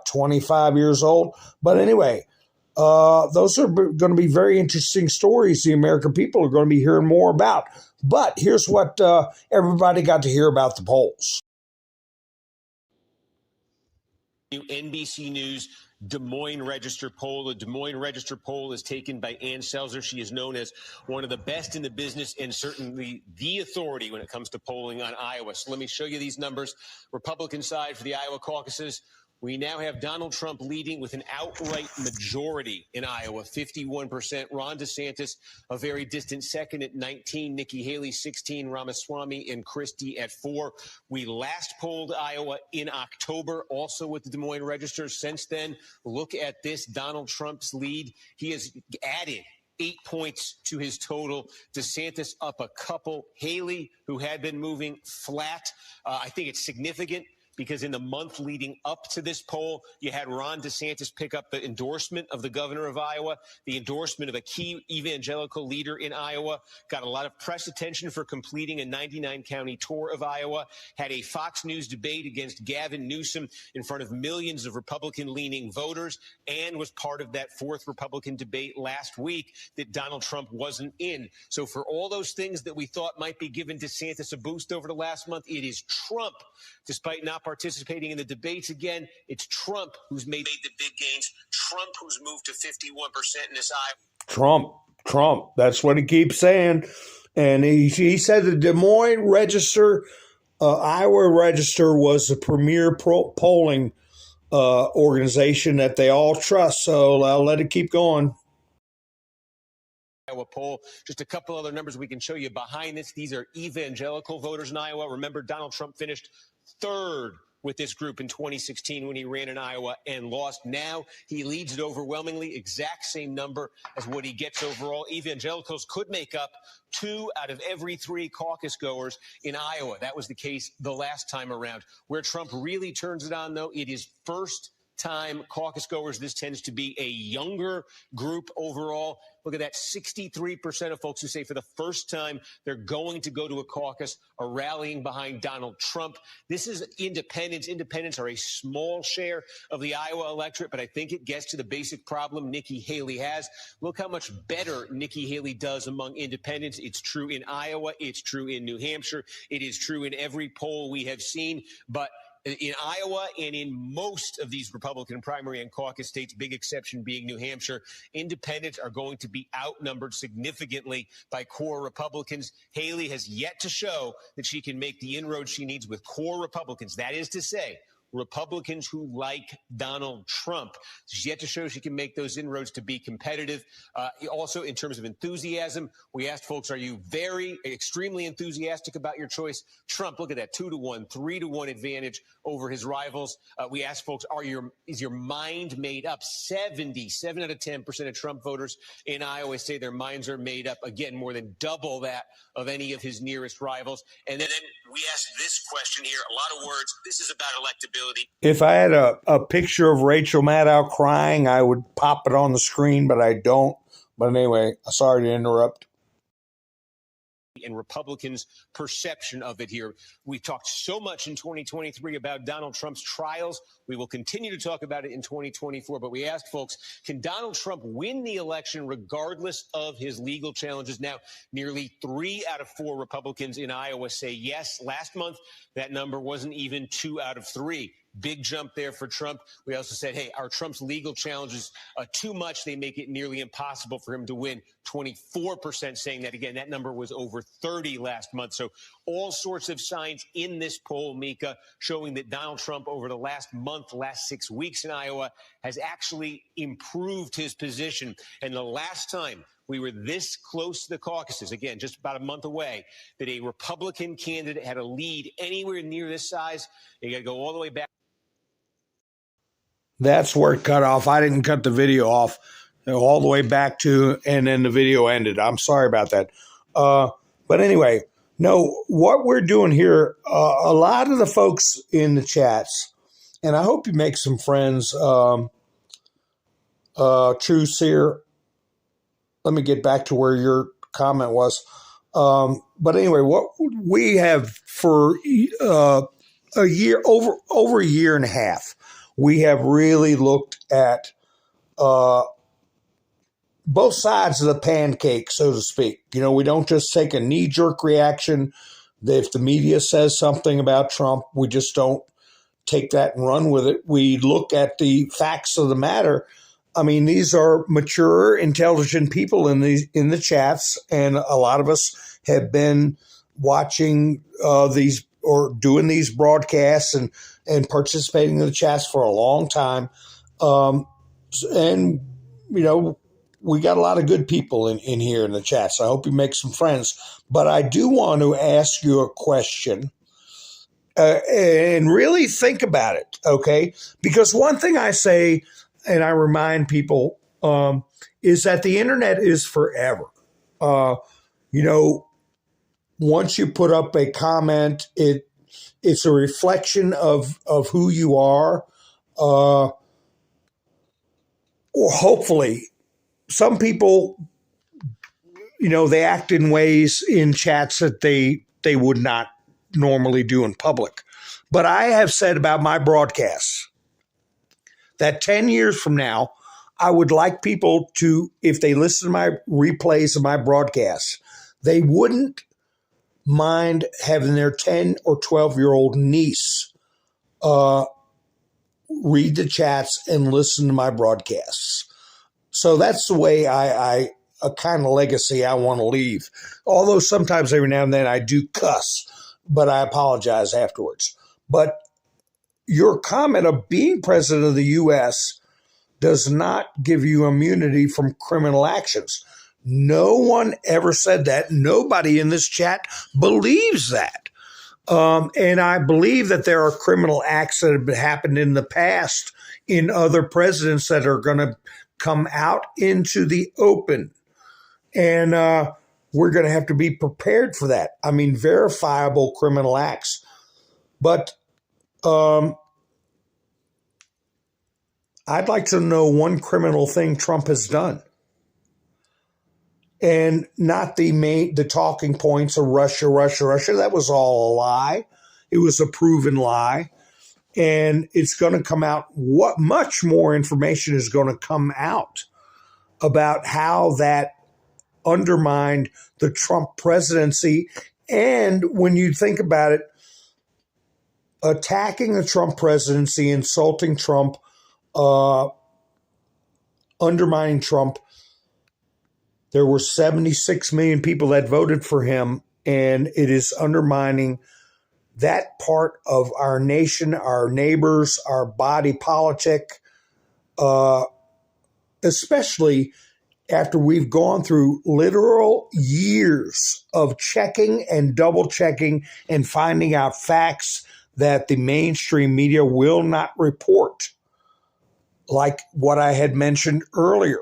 25 years old. But anyway, those are going to be very interesting stories the American people are going to be hearing more about. But here's what everybody got to hear about the polls. New NBC News Des Moines Register poll. The Des Moines Register poll is taken by Ann Selzer. She is known as one of the best in the business and certainly the authority when it comes to polling on Iowa. So let me show you these numbers. Republican side for the Iowa caucuses. We now have Donald Trump leading with an outright majority in Iowa, 51%. Ron DeSantis, a very distant second at 19. Nikki Haley, 16. Ramaswamy and Christie at 4. We last polled Iowa in October, also with the Des Moines Register. Since then, look at this, Donald Trump's lead. He has added 8 points to his total. DeSantis up a couple. Haley, who had been moving flat, I think it's significant, because in the month leading up to this poll, you had Ron DeSantis pick up the endorsement of the governor of Iowa, the endorsement of a key evangelical leader in Iowa, got a lot of press attention for completing a 99-county tour of Iowa, had a Fox News debate against Gavin Newsom in front of millions of Republican-leaning voters, and was part of that fourth Republican debate last week that Donald Trump wasn't in. So for all those things that we thought might be giving DeSantis a boost over the last month, it is Trump, despite not participating in the debates again. It's Trump who's made the big gains. Trump who's moved to 51% in this Iowa. Trump. That's what he keeps saying. And he said the Des Moines Register, Iowa Register, was the premier polling organization that they all trust. So I'll let it keep going. Iowa poll. Just a couple other numbers we can show you behind this. These are evangelical voters in Iowa. Remember, Donald Trump finished third with this group in 2016 when he ran in Iowa and lost. Now he leads it overwhelmingly, exact same number as what he gets overall. Evangelicals could make up 2 out of every 3 caucus goers in Iowa. That was the case the last time around. Where Trump really turns it on, though, it is first-time caucus goers. This tends to be a younger group overall. Look at that, 63% of folks who say for the first time they're going to go to a caucus are rallying behind Donald Trump. This is independents. Independents are a small share of the Iowa electorate, but I think it gets to the basic problem Nikki Haley has. Look how much better Nikki Haley does among independents. It's true in Iowa. It's true in New Hampshire. It is true in every poll we have seen, but in Iowa and in most of these Republican primary and caucus states, big exception being New Hampshire, independents are going to be outnumbered significantly by core Republicans. Haley has yet to show that she can make the inroads she needs with core Republicans. That is to say, Republicans who like Donald Trump. She's yet to show she can make those inroads to be competitive. Also, in terms of enthusiasm, we asked folks, are you extremely enthusiastic about your choice? Trump, look at that, 2-1, 3-1 advantage over his rivals. We asked folks, is your mind made up? 77 out of 10% of Trump voters in Iowa say their minds are made up. Again, more than double that of any of his nearest rivals. And then we asked this question here, a lot of words. This is about electability. If I had a picture of Rachel Maddow crying, I would pop it on the screen, but I don't. But anyway, sorry to interrupt. And Republicans' perception of it here. We talked so much in 2023 about Donald Trump's trials. We will continue to talk about it in 2024. But we asked folks, can Donald Trump win the election regardless of his legal challenges? Now, nearly 3 out of 4 Republicans in Iowa say yes. Last month, that number wasn't even 2 out of 3. Big jump there for Trump. We also said, hey, are Trump's legal challenges too much? They make it nearly impossible for him to win. 24% saying that. Again, that number was over 30 last month. So all sorts of signs in this poll, Mika, showing that Donald Trump over the last 6 weeks in Iowa has actually improved his position. And the last time we were this close to the caucuses, again, just about a month away, that a Republican candidate had a lead anywhere near this size, you got to go all the way back. That's where it cut off. I didn't cut the video off all the way back to, and then the video ended. I'm sorry about that. But anyway, no, what we're doing here, a lot of the folks in the chats, and I hope you make some friends, Truce here. Let me get back to where your comment was. But anyway, what we have for a year, over a year and a half, we have really looked at both sides of the pancake, so to speak. You know, we don't just take a knee-jerk reaction. If the media says something about Trump, we just don't take that and run with it. We look at the facts of the matter. I mean, these are mature, intelligent people in the chats, and a lot of us have been watching these or doing these broadcasts and participating in the chats for a long time. And, you know, we got a lot of good people in here in the chat, so I hope you make some friends. But I do want to ask you a question and really think about it, okay? Because one thing I say, and I remind people, is that the internet is forever. You know, once you put up a comment, it's a reflection of who you are, or hopefully. Some people, you know, they act in ways in chats that they would not normally do in public. But I have said about my broadcasts that 10 years from now, I would like people to, if they listen to my replays of my broadcasts, they wouldn't mind having their 10 or 12-year-old niece read the chats and listen to my broadcasts. So that's the way a kind of legacy I want to leave. Although sometimes every now and then I do cuss, but I apologize afterwards. But your comment of being president of the U.S. does not give you immunity from criminal actions. No one ever said that. Nobody in this chat believes that. And I believe that there are criminal acts that have happened in the past in other presidents that are going to come out into the open. And we're going to have to be prepared for that. I mean, verifiable criminal acts. But I'd like to know one criminal thing Trump has done. And not the talking points of Russia, Russia, Russia. That was all a lie. It was a proven lie. And it's going to come out. What much more information is going to come out about how that undermined the Trump presidency. And when you think about it, attacking the Trump presidency, insulting Trump, undermining Trump, there were 76 million people that voted for him, and it is undermining that part of our nation, our neighbors, our body politic, especially after we've gone through literal years of checking and double checking and finding out facts that the mainstream media will not report, like what I had mentioned earlier.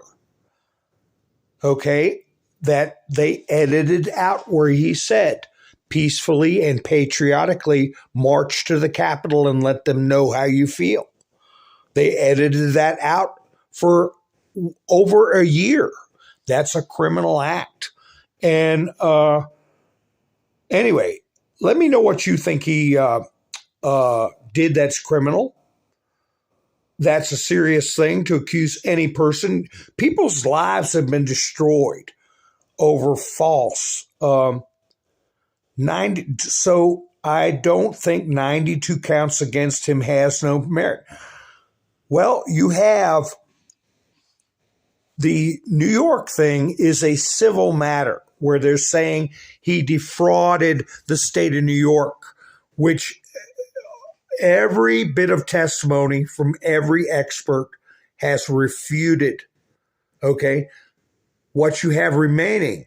Okay, that they edited out where he said, peacefully and patriotically march to the Capitol and let them know how you feel. They edited that out for over a year. That's a criminal act. And anyway, let me know what you think he did that's criminal. That's a serious thing to accuse any person. People's lives have been destroyed over false. So I don't think 92 counts against him has no merit. Well, you have the New York thing is a civil matter where they're saying he defrauded the state of New York, which every bit of testimony from every expert has refuted. Okay. What you have remaining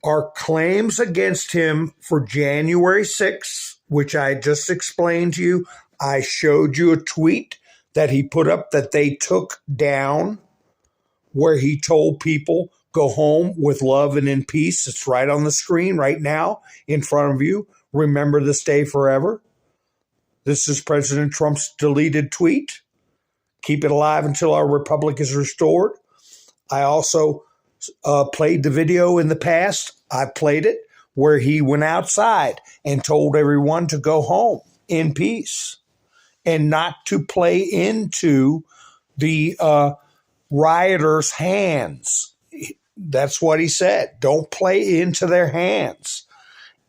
are claims against him for January 6th, which I just explained to you. I showed you a tweet that he put up that they took down where he told people, go home with love and in peace. It's right on the screen right now in front of you. Remember this day forever. This is President Trump's deleted tweet. Keep it alive until our republic is restored. I also played the video in the past. I played it where he went outside and told everyone to go home in peace and not to play into the rioters' hands. That's what he said. Don't play into their hands.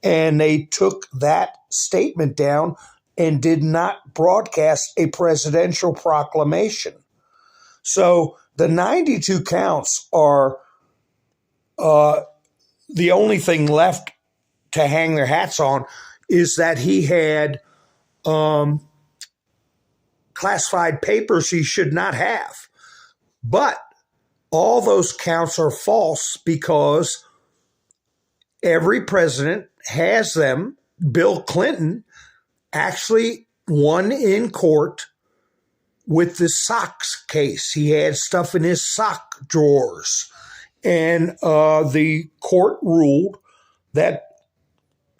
And they took that statement down and did not broadcast a presidential proclamation. So the 92 counts are the only thing left to hang their hats on is that he had classified papers he should not have. But all those counts are false because every president has them. Bill Clinton actually won in court with the socks case. He had stuff in his sock drawers. And the court ruled that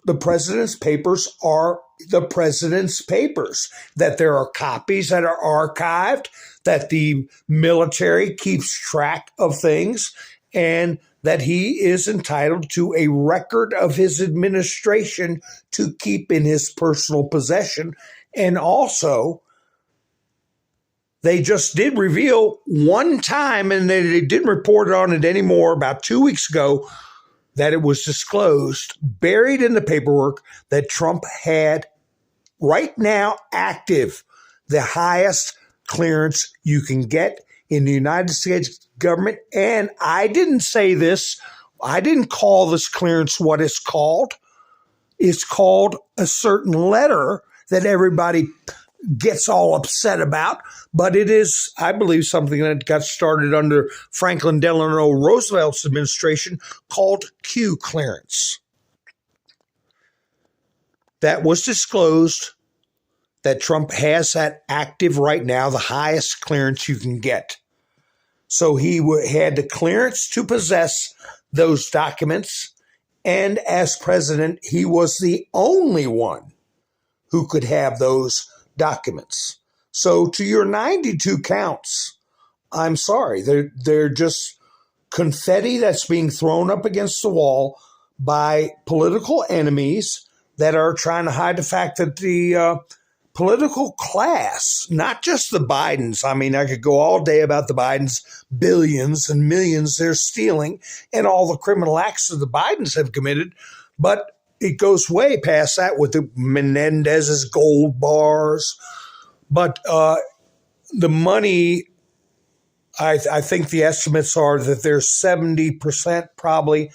the president's papers are the president's papers, that there are copies that are archived, that the military keeps track of things, and that he is entitled to a record of his administration to keep in his personal possession. And also, they just did reveal one time, and they didn't report on it anymore, about 2 weeks ago, that it was disclosed, buried in the paperwork, that Trump had right now active the highest clearance you can get in the United States government. And I didn't say this. I didn't call this clearance what it's called. It's called a certain letter that everybody gets all upset about, but it is, I believe, something that got started under Franklin Delano Roosevelt's administration called Q clearance. That was disclosed that Trump has that active right now, the highest clearance you can get. So he had the clearance to possess those documents, and as president, he was the only one who could have those documents. So to your 92 counts, I'm sorry, they're just confetti that's being thrown up against the wall by political enemies that are trying to hide the fact that the political class, not just the Bidens. I mean, I could go all day about the Bidens, billions and millions they're stealing and all the criminal acts that the Bidens have committed, but it goes way past that with the Menendez's gold bars. But the money, I think the estimates are that there's 70% probably,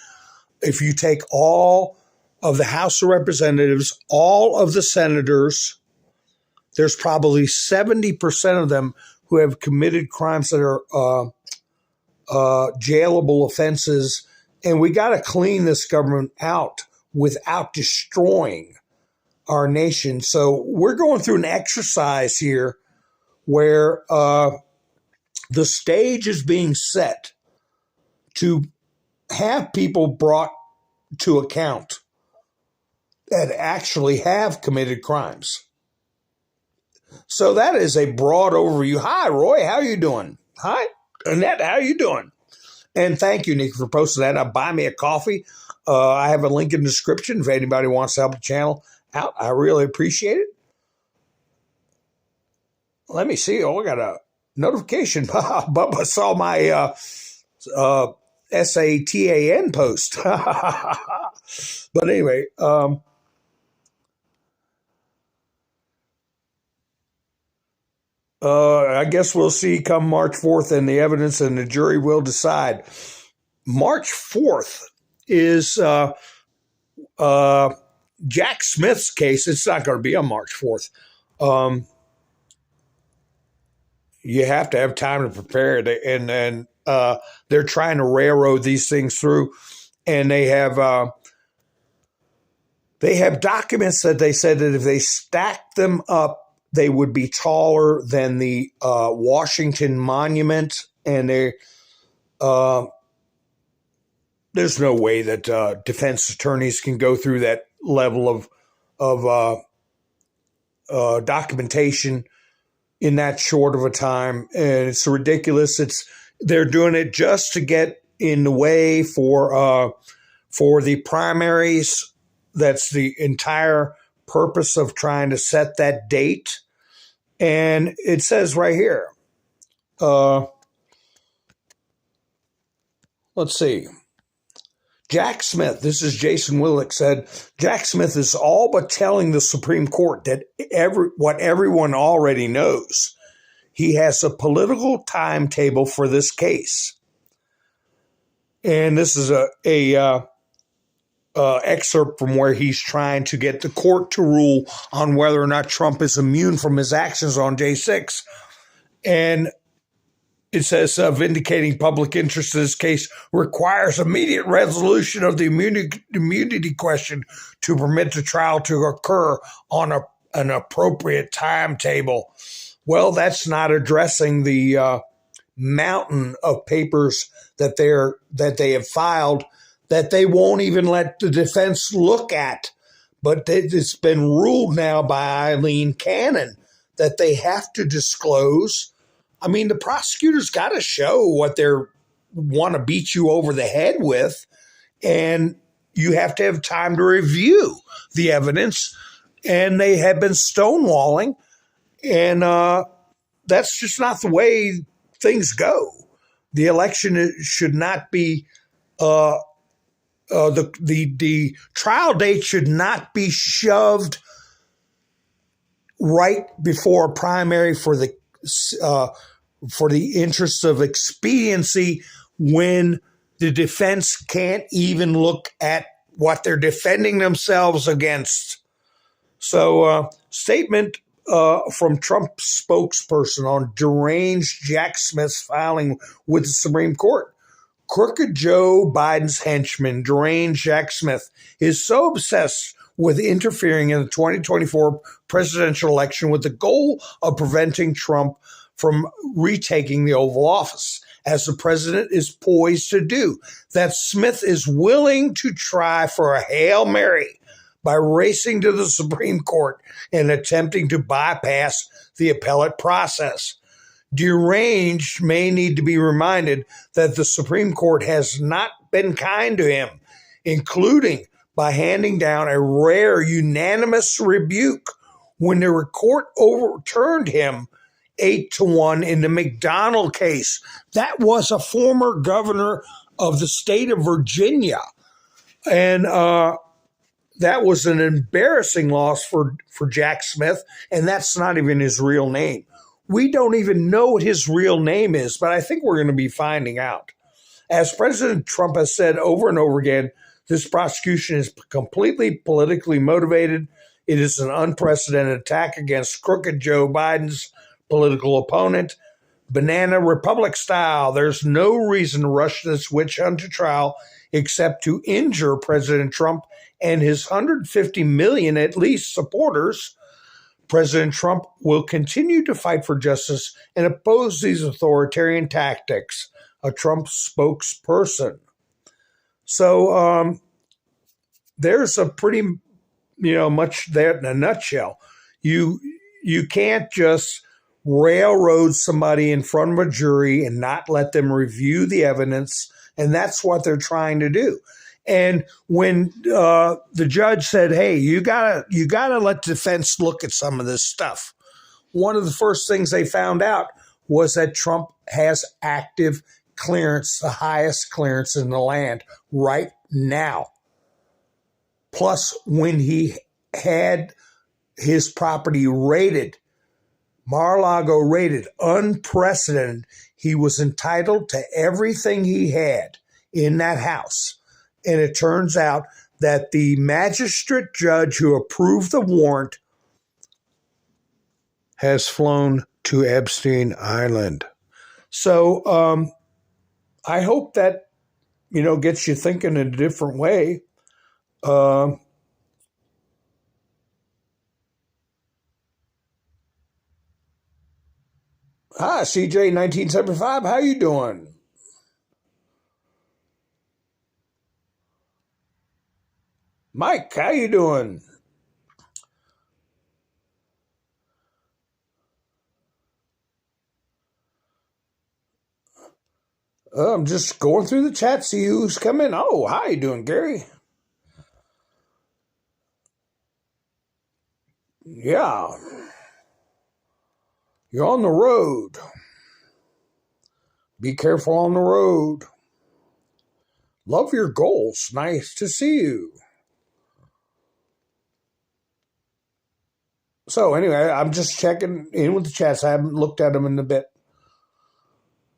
if you take all of the House of Representatives, all of the senators, there's probably 70% of them who have committed crimes that are jailable offenses. And we got to clean this government out without destroying our nation. So we're going through an exercise here where the stage is being set to have people brought to account that actually have committed crimes. So that is a broad overview. Hi, Roy. How are you doing? Hi, Annette. How are you doing? And thank you, Nick, for posting that. Now, buy me a coffee. I have a link in the description if anybody wants to help the channel out. I really appreciate it. Let me see. Oh, I got a notification. Bubba saw my SATAN post. But anyway, I guess we'll see come March 4th and the evidence, and the jury will decide. March 4th is Jack Smith's case. It's not going to be on March 4th. You have to have time to prepare it, and they're trying to railroad these things through, and they have documents that they said that if they stacked them up, they would be taller than the Washington Monument, and there's no way that defense attorneys can go through that level of documentation in that short of a time, and it's ridiculous. They're doing it just to get in the way for the primaries. That's the entire purpose of trying to set that date. And it says right here, let's see, Jack Smith, this is Jason Willick, said, Jack Smith is all but telling the Supreme Court that what everyone already knows. He has a political timetable for this case. And this is a excerpt from where he's trying to get the court to rule on whether or not Trump is immune from his actions on J6. And it says vindicating public interest in this case requires immediate resolution of the immunity question to permit the trial to occur on an appropriate timetable. Well, that's not addressing the mountain of papers that they have filed that they won't even let the defense look at. But it's been ruled now by Eileen Cannon that they have to disclose. I mean, the prosecutors got to show what they want to beat you over the head with, and you have to have time to review the evidence. And they have been stonewalling, and that's just not the way things go. The election should not be the trial date should not be shoved right before a primary for the interests of expediency when the defense can't even look at what they're defending themselves against. So, statement from Trump's spokesperson on deranged Jack Smith's filing with the Supreme Court. Crooked Joe Biden's henchman, deranged Jack Smith, is so obsessed with interfering in the 2024 presidential election with the goal of preventing Trump from retaking the Oval Office, as the president is poised to do, that Smith is willing to try for a Hail Mary by racing to the Supreme Court and attempting to bypass the appellate process. Deranged may need to be reminded that the Supreme Court has not been kind to him, including by handing down a rare unanimous rebuke when the court overturned him 8-1 in the McDonald case. That was a former governor of the state of Virginia. And that was an embarrassing loss for Jack Smith, and that's not even his real name. We don't even know what his real name is, but I think we're going to be finding out. As President Trump has said over and over again, this prosecution is completely politically motivated. It is an unprecedented attack against crooked Joe Biden's political opponent. Banana Republic style, there's no reason to rush this witch hunt to trial except to injure President Trump and his 150 million at least supporters. President Trump will continue to fight for justice and oppose these authoritarian tactics, a Trump spokesperson. So there's a pretty, much there in a nutshell. You can't just railroad somebody in front of a jury and not let them review the evidence, and that's what they're trying to do. And when the judge said, "Hey, you gotta let the defense look at some of this stuff," one of the first things they found out was that Trump has active clearance, the highest clearance in the land right now. Plus, when he had his property raided, Mar-a-Lago raided, unprecedented, he was entitled to everything he had in that house. And it turns out that the magistrate judge who approved the warrant has flown to Epstein Island. So I hope that, gets you thinking in a different way. Hi, CJ 1975. How you doing? Mike, how you doing? I'm just going through the chat, see who's coming. Oh, how you doing, Gary? Yeah. You're on the road. Be careful on the road. Love your goals. Nice to see you. So anyway, I'm just checking in with the chats. I haven't looked at them in a bit.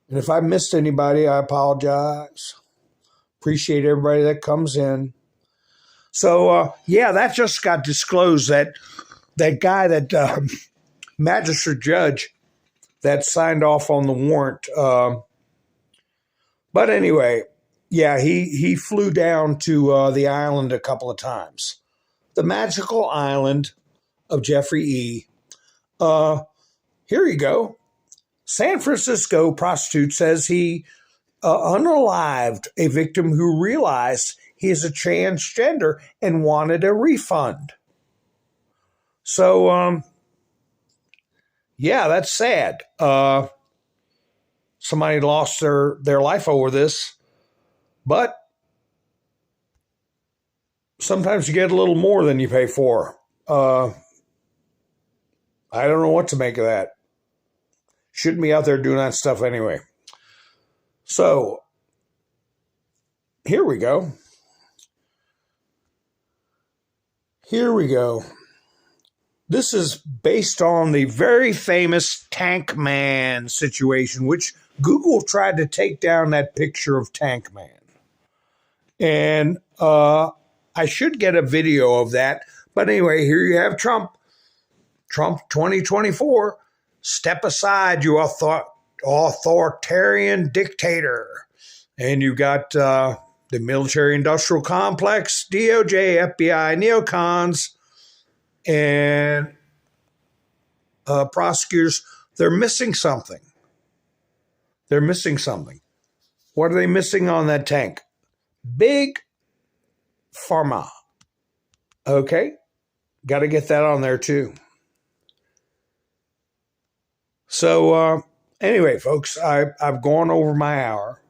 And if I missed anybody, I apologize. Appreciate everybody that comes in. So, that just got disclosed, that guy, that magistrate judge that signed off on the warrant. But anyway, he flew down to the island a couple of times. The magical island of Jeffrey E. Here you go. San Francisco prostitute says he unalived a victim who realized he is a transgender and wanted a refund. So, that's sad. Somebody lost their life over this, but sometimes you get a little more than you pay for. I don't know what to make of that. Shouldn't be out there doing that stuff anyway. So, here we go. This is based on the very famous Tank Man situation, which Google tried to take down that picture of Tank Man. And I should get a video of that. But anyway, here you have Trump. Trump 2024. Step aside, you authoritarian dictator. And you got the military-industrial complex, DOJ, FBI, neocons, and prosecutors. They're missing something. What are they missing on that tank? Big Pharma. Okay. Got to get that on there too. So anyway, folks, I've gone over my hour,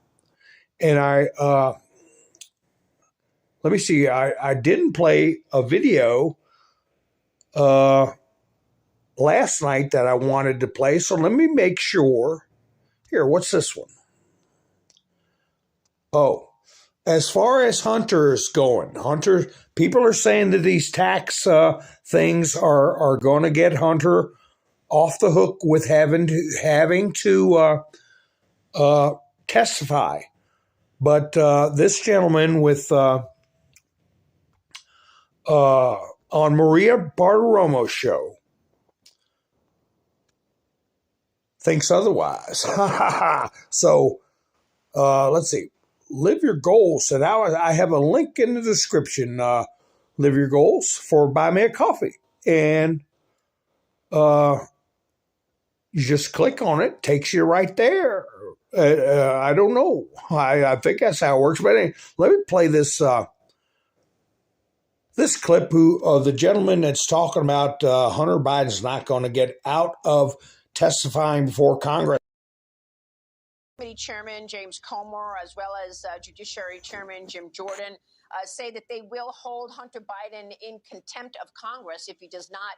and let me see. I didn't play a video last night that I wanted to play, so let me make sure. Here, what's this one? Oh, as far as Hunter is going, people are saying that these tax things are going to get Hunter off the hook with having to testify. But this gentleman on Maria Bartiromo's show thinks otherwise. So let's see. Live Your Goals. So now I have a link in the description. Live Your Goals for Buy Me a Coffee. And you just click on it. Takes you right there. I don't know. I think that's how it works. But anyway, let me play this this clip. The gentleman that's talking about Hunter Biden's not going to get out of testifying before Congress. Committee Chairman James Comer, as well as Judiciary Chairman Jim Jordan, say that they will hold Hunter Biden in contempt of Congress if he does not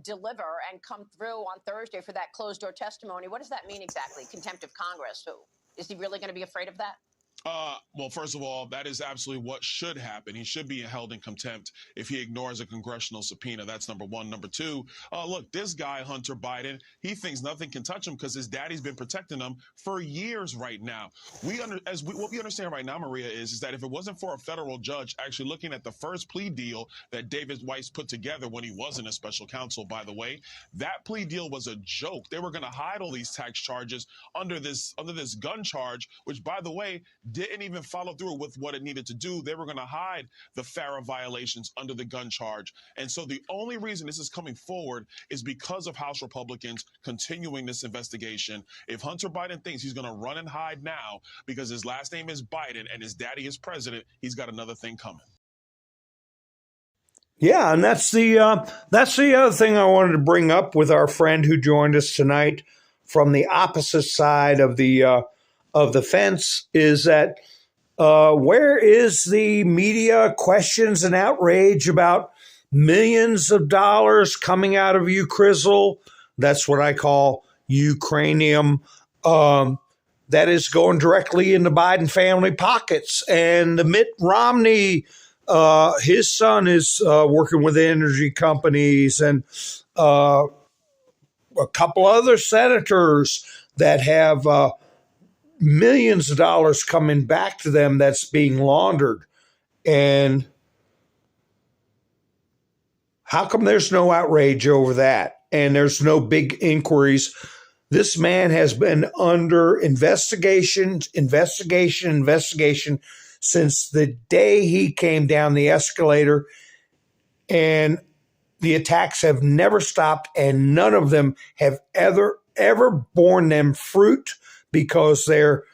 deliver and come through on Thursday for that closed-door testimony. What does that mean exactly, contempt of Congress? So is he really going to be afraid of that? Well, first of all, that is absolutely what should happen. He should be held in contempt if he ignores a congressional subpoena. That's number one. Number two, look, this guy, Hunter Biden, he thinks nothing can touch him because his daddy's been protecting him for years right now. What we understand right now, Maria, is that if it wasn't for a federal judge actually looking at the first plea deal that David Weiss put together when he wasn't a special counsel, by the way, that plea deal was a joke. They were going to hide all these tax charges under this gun charge, which, by the way, didn't even follow through with what it needed to do. They were going to hide the FARA violations under the gun charge. And so the only reason this is coming forward is because of House Republicans continuing this investigation. If Hunter Biden thinks he's going to run and hide now because his last name is Biden and his daddy is president, he's got another thing coming. Yeah, and that's the other thing I wanted to bring up with our friend who joined us tonight from the opposite side of the fence, is that where is the media questions and outrage about millions of dollars coming out of Ukrizzle? That's what I call Ukrainium. that is going directly in the Biden family pockets. And the Mitt Romney, his son is working with energy companies, and a couple other senators that have millions of dollars coming back to them that's being laundered. And how come there's no outrage over that? And there's no big inquiries. This man has been under investigation since the day he came down the escalator, and the attacks have never stopped, and none of them have ever borne them fruit, because they're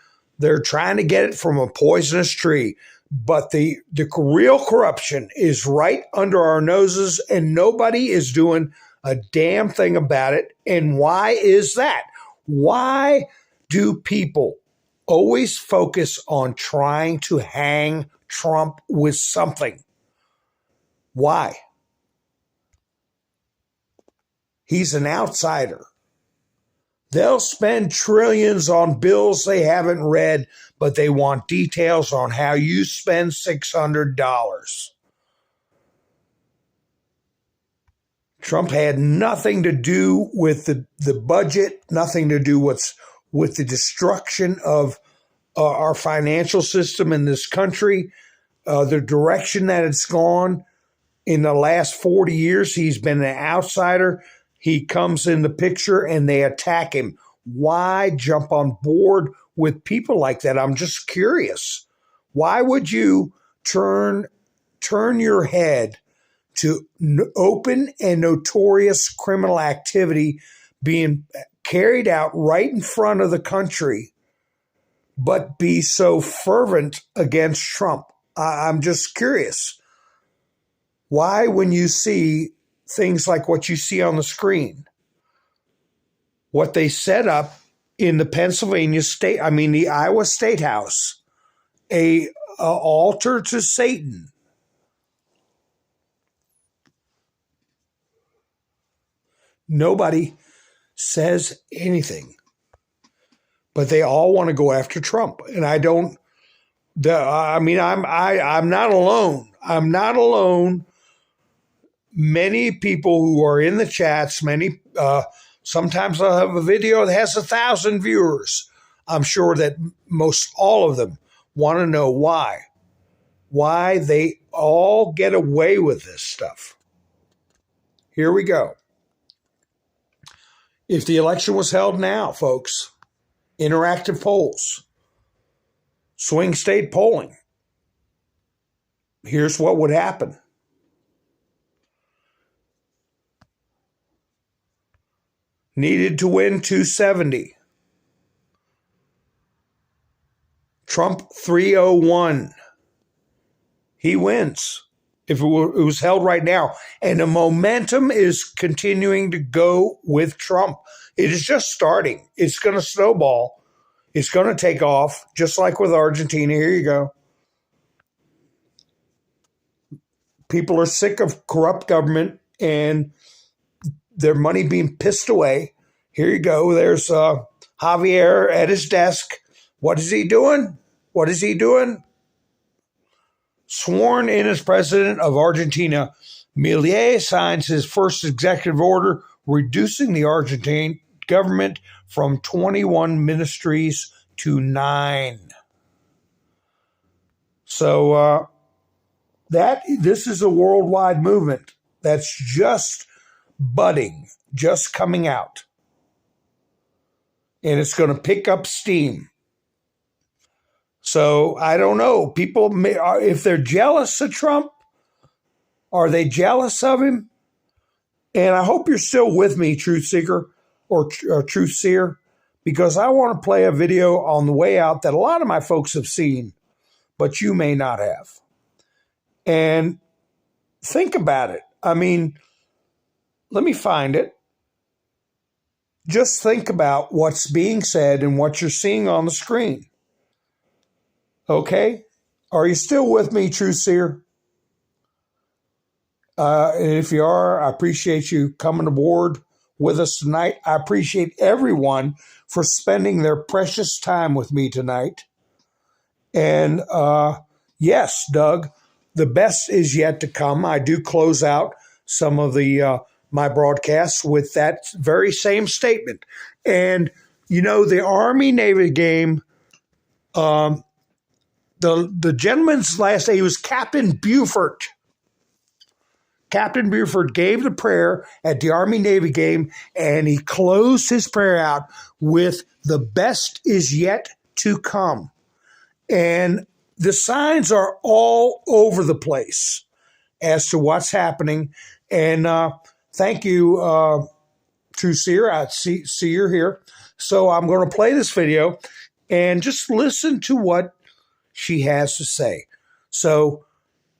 trying to get it from a poisonous tree. But the real corruption is right under our noses, and nobody is doing a damn thing about it. And why is that? Why do people always focus on trying to hang Trump with something? Why? He's an outsider. They'll spend trillions on bills they haven't read, but they want details on how you spend $600. Trump had nothing to do with the budget, nothing to do with the destruction of our financial system in this country, the direction that it's gone. In the last 40 years, he's been an outsider. He comes in the picture and they attack him. Why jump on board with people like that? I'm just curious. Why would you turn your head to open and notorious criminal activity being carried out right in front of the country, but be so fervent against Trump? I'm just curious. Why, when you see things like what you see on the screen, what they set up in the the Iowa State House, a altar to Satan. Nobody says anything, but they all want to go after Trump. And I'm not alone. I'm not alone. Many people who are in the chats, sometimes I'll have a video that has 1,000 viewers. I'm sure that most all of them want to know why they all get away with this stuff. Here we go. If the election was held now, folks, interactive polls, swing state polling, here's what would happen. Needed to win 270. Trump 301. He wins if it was held right now. And the momentum is continuing to go with Trump. It is just starting. It's going to snowball. It's going to take off, just like with Argentina. Here you go. People are sick of corrupt government and their money being pissed away. Here you go. There's Javier at his desk. What is he doing? What is he doing? Sworn in as president of Argentina, Milei signs his first executive order reducing the Argentine government from 21 ministries to 9. So this is a worldwide movement that's just budding, just coming out. And it's going to pick up steam. So I don't know. People, if they're jealous of Trump, are they jealous of him? And I hope you're still with me, Truth Seeker or Truth Seer, because I want to play a video on the way out that a lot of my folks have seen, but you may not have. And think about it. I mean, let me find it. Just think about what's being said and what you're seeing on the screen. Okay? Are you still with me, Truth Seer? And if you are, I appreciate you coming aboard with us tonight. I appreciate everyone for spending their precious time with me tonight. And yes, Doug, the best is yet to come. I do close out some of the my broadcasts with that very same statement. And, you know, the Army-Navy game, the gentleman's last name was Captain Buford. Captain Buford gave the prayer at the Army-Navy game, and he closed his prayer out with the best is yet to come. And the signs are all over the place as to what's happening. And thank you, True Seer. I see you're here. So I'm going to play this video and just listen to what she has to say. So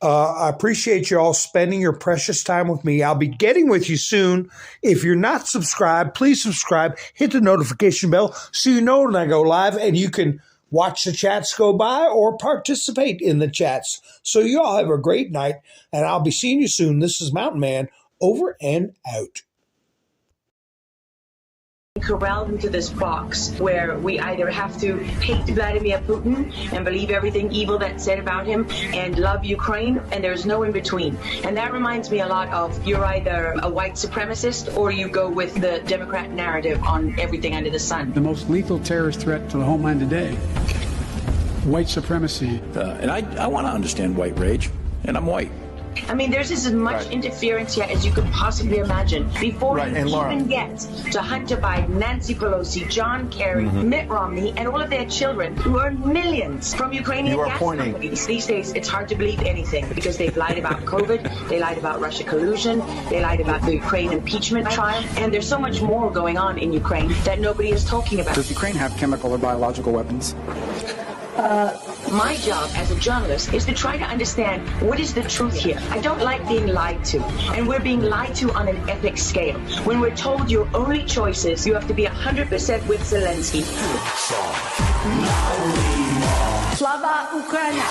I appreciate you all spending your precious time with me. I'll be getting with you soon. If you're not subscribed, please subscribe. Hit the notification bell so you know when I go live, and you can watch the chats go by or participate in the chats. So you all have a great night, and I'll be seeing you soon. This is Mountain Man, over and out. Corralled into this box where we either have to hate Vladimir Putin and believe everything evil that's said about him and love Ukraine, and there's no in between. And that reminds me a lot of you're either a white supremacist or you go with the Democrat narrative on everything under the sun. The most lethal terrorist threat to the homeland today, white supremacy. And I want to understand white rage, and I'm white. I mean, there's as much interference here as you could possibly imagine. Before you even get to Hunter Biden, Nancy Pelosi, John Kerry, Mitt Romney, and all of their children who earn millions from Ukrainian gas companies. These days, it's hard to believe anything because they've lied about COVID, they lied about Russia collusion, they lied about the Ukraine impeachment trial, and there's so much more going on in Ukraine that nobody is talking about. Does Ukraine have chemical or biological weapons? My job as a journalist is to try to understand what is the truth here. I don't like being lied to, and we're being lied to on an epic scale. When we're told your only choice is you have to be 100% with Zelensky. Slava Ukraina,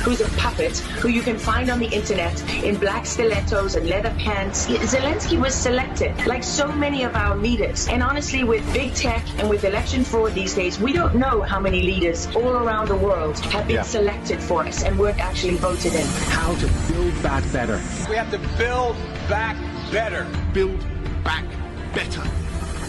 who's a puppet who you can find on the internet in black stilettos and leather pants. Zelensky was selected, like so many of our leaders. And honestly, with big tech and with election fraud these days, we don't know how many leaders all around the world have been selected for us and weren't actually voted in. How to build back better. We have to build back better. Build back better.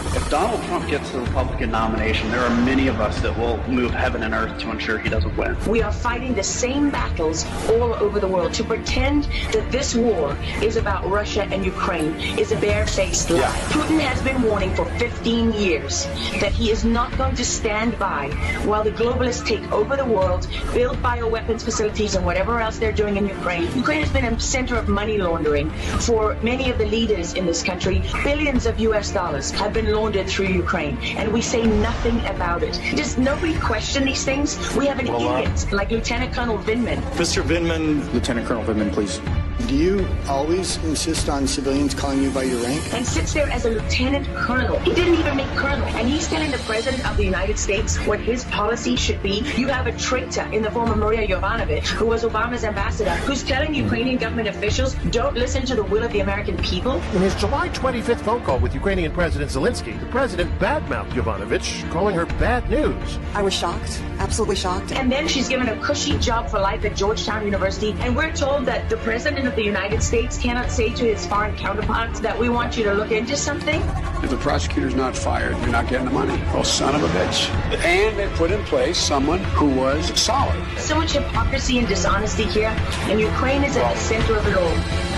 If Donald Trump gets the Republican nomination, there are many of us that will move heaven and earth to ensure he doesn't win. We are fighting the same battles all over the world. To pretend that this war is about Russia and Ukraine is a barefaced lie. Putin has been warning for 15 years that he is not going to stand by while the globalists take over the world, build bioweapons facilities and whatever else they're doing in Ukraine. Ukraine has been a center of money laundering for many of the leaders in this country. Billions of US dollars have been laundered through Ukraine, and we say nothing about it. Does nobody question these things? We have an idiot like Lieutenant Colonel Vindman. Mr. Vindman. Lieutenant Colonel Vindman, please. Do you always insist on civilians calling you by your rank? And sits there as a lieutenant colonel. He didn't even make colonel. And he's telling the president of the United States what his policy should be. You have a traitor in the form of Maria Yovanovitch, who was Obama's ambassador, who's telling Ukrainian government officials, don't listen to the will of the American people. In his July 25th phone call with Ukrainian President Zelensky, the president badmouthed Yovanovitch, calling her bad news. I was shocked, absolutely shocked. And then she's given a cushy job for life at Georgetown University, and we're told that the president of the United States cannot say to his foreign counterparts that we want you to look into something. If the prosecutor's not fired, you're not getting the money. Oh, son of a bitch. And they put in place someone who was solid. So much hypocrisy and dishonesty here, and Ukraine is at the center of it all.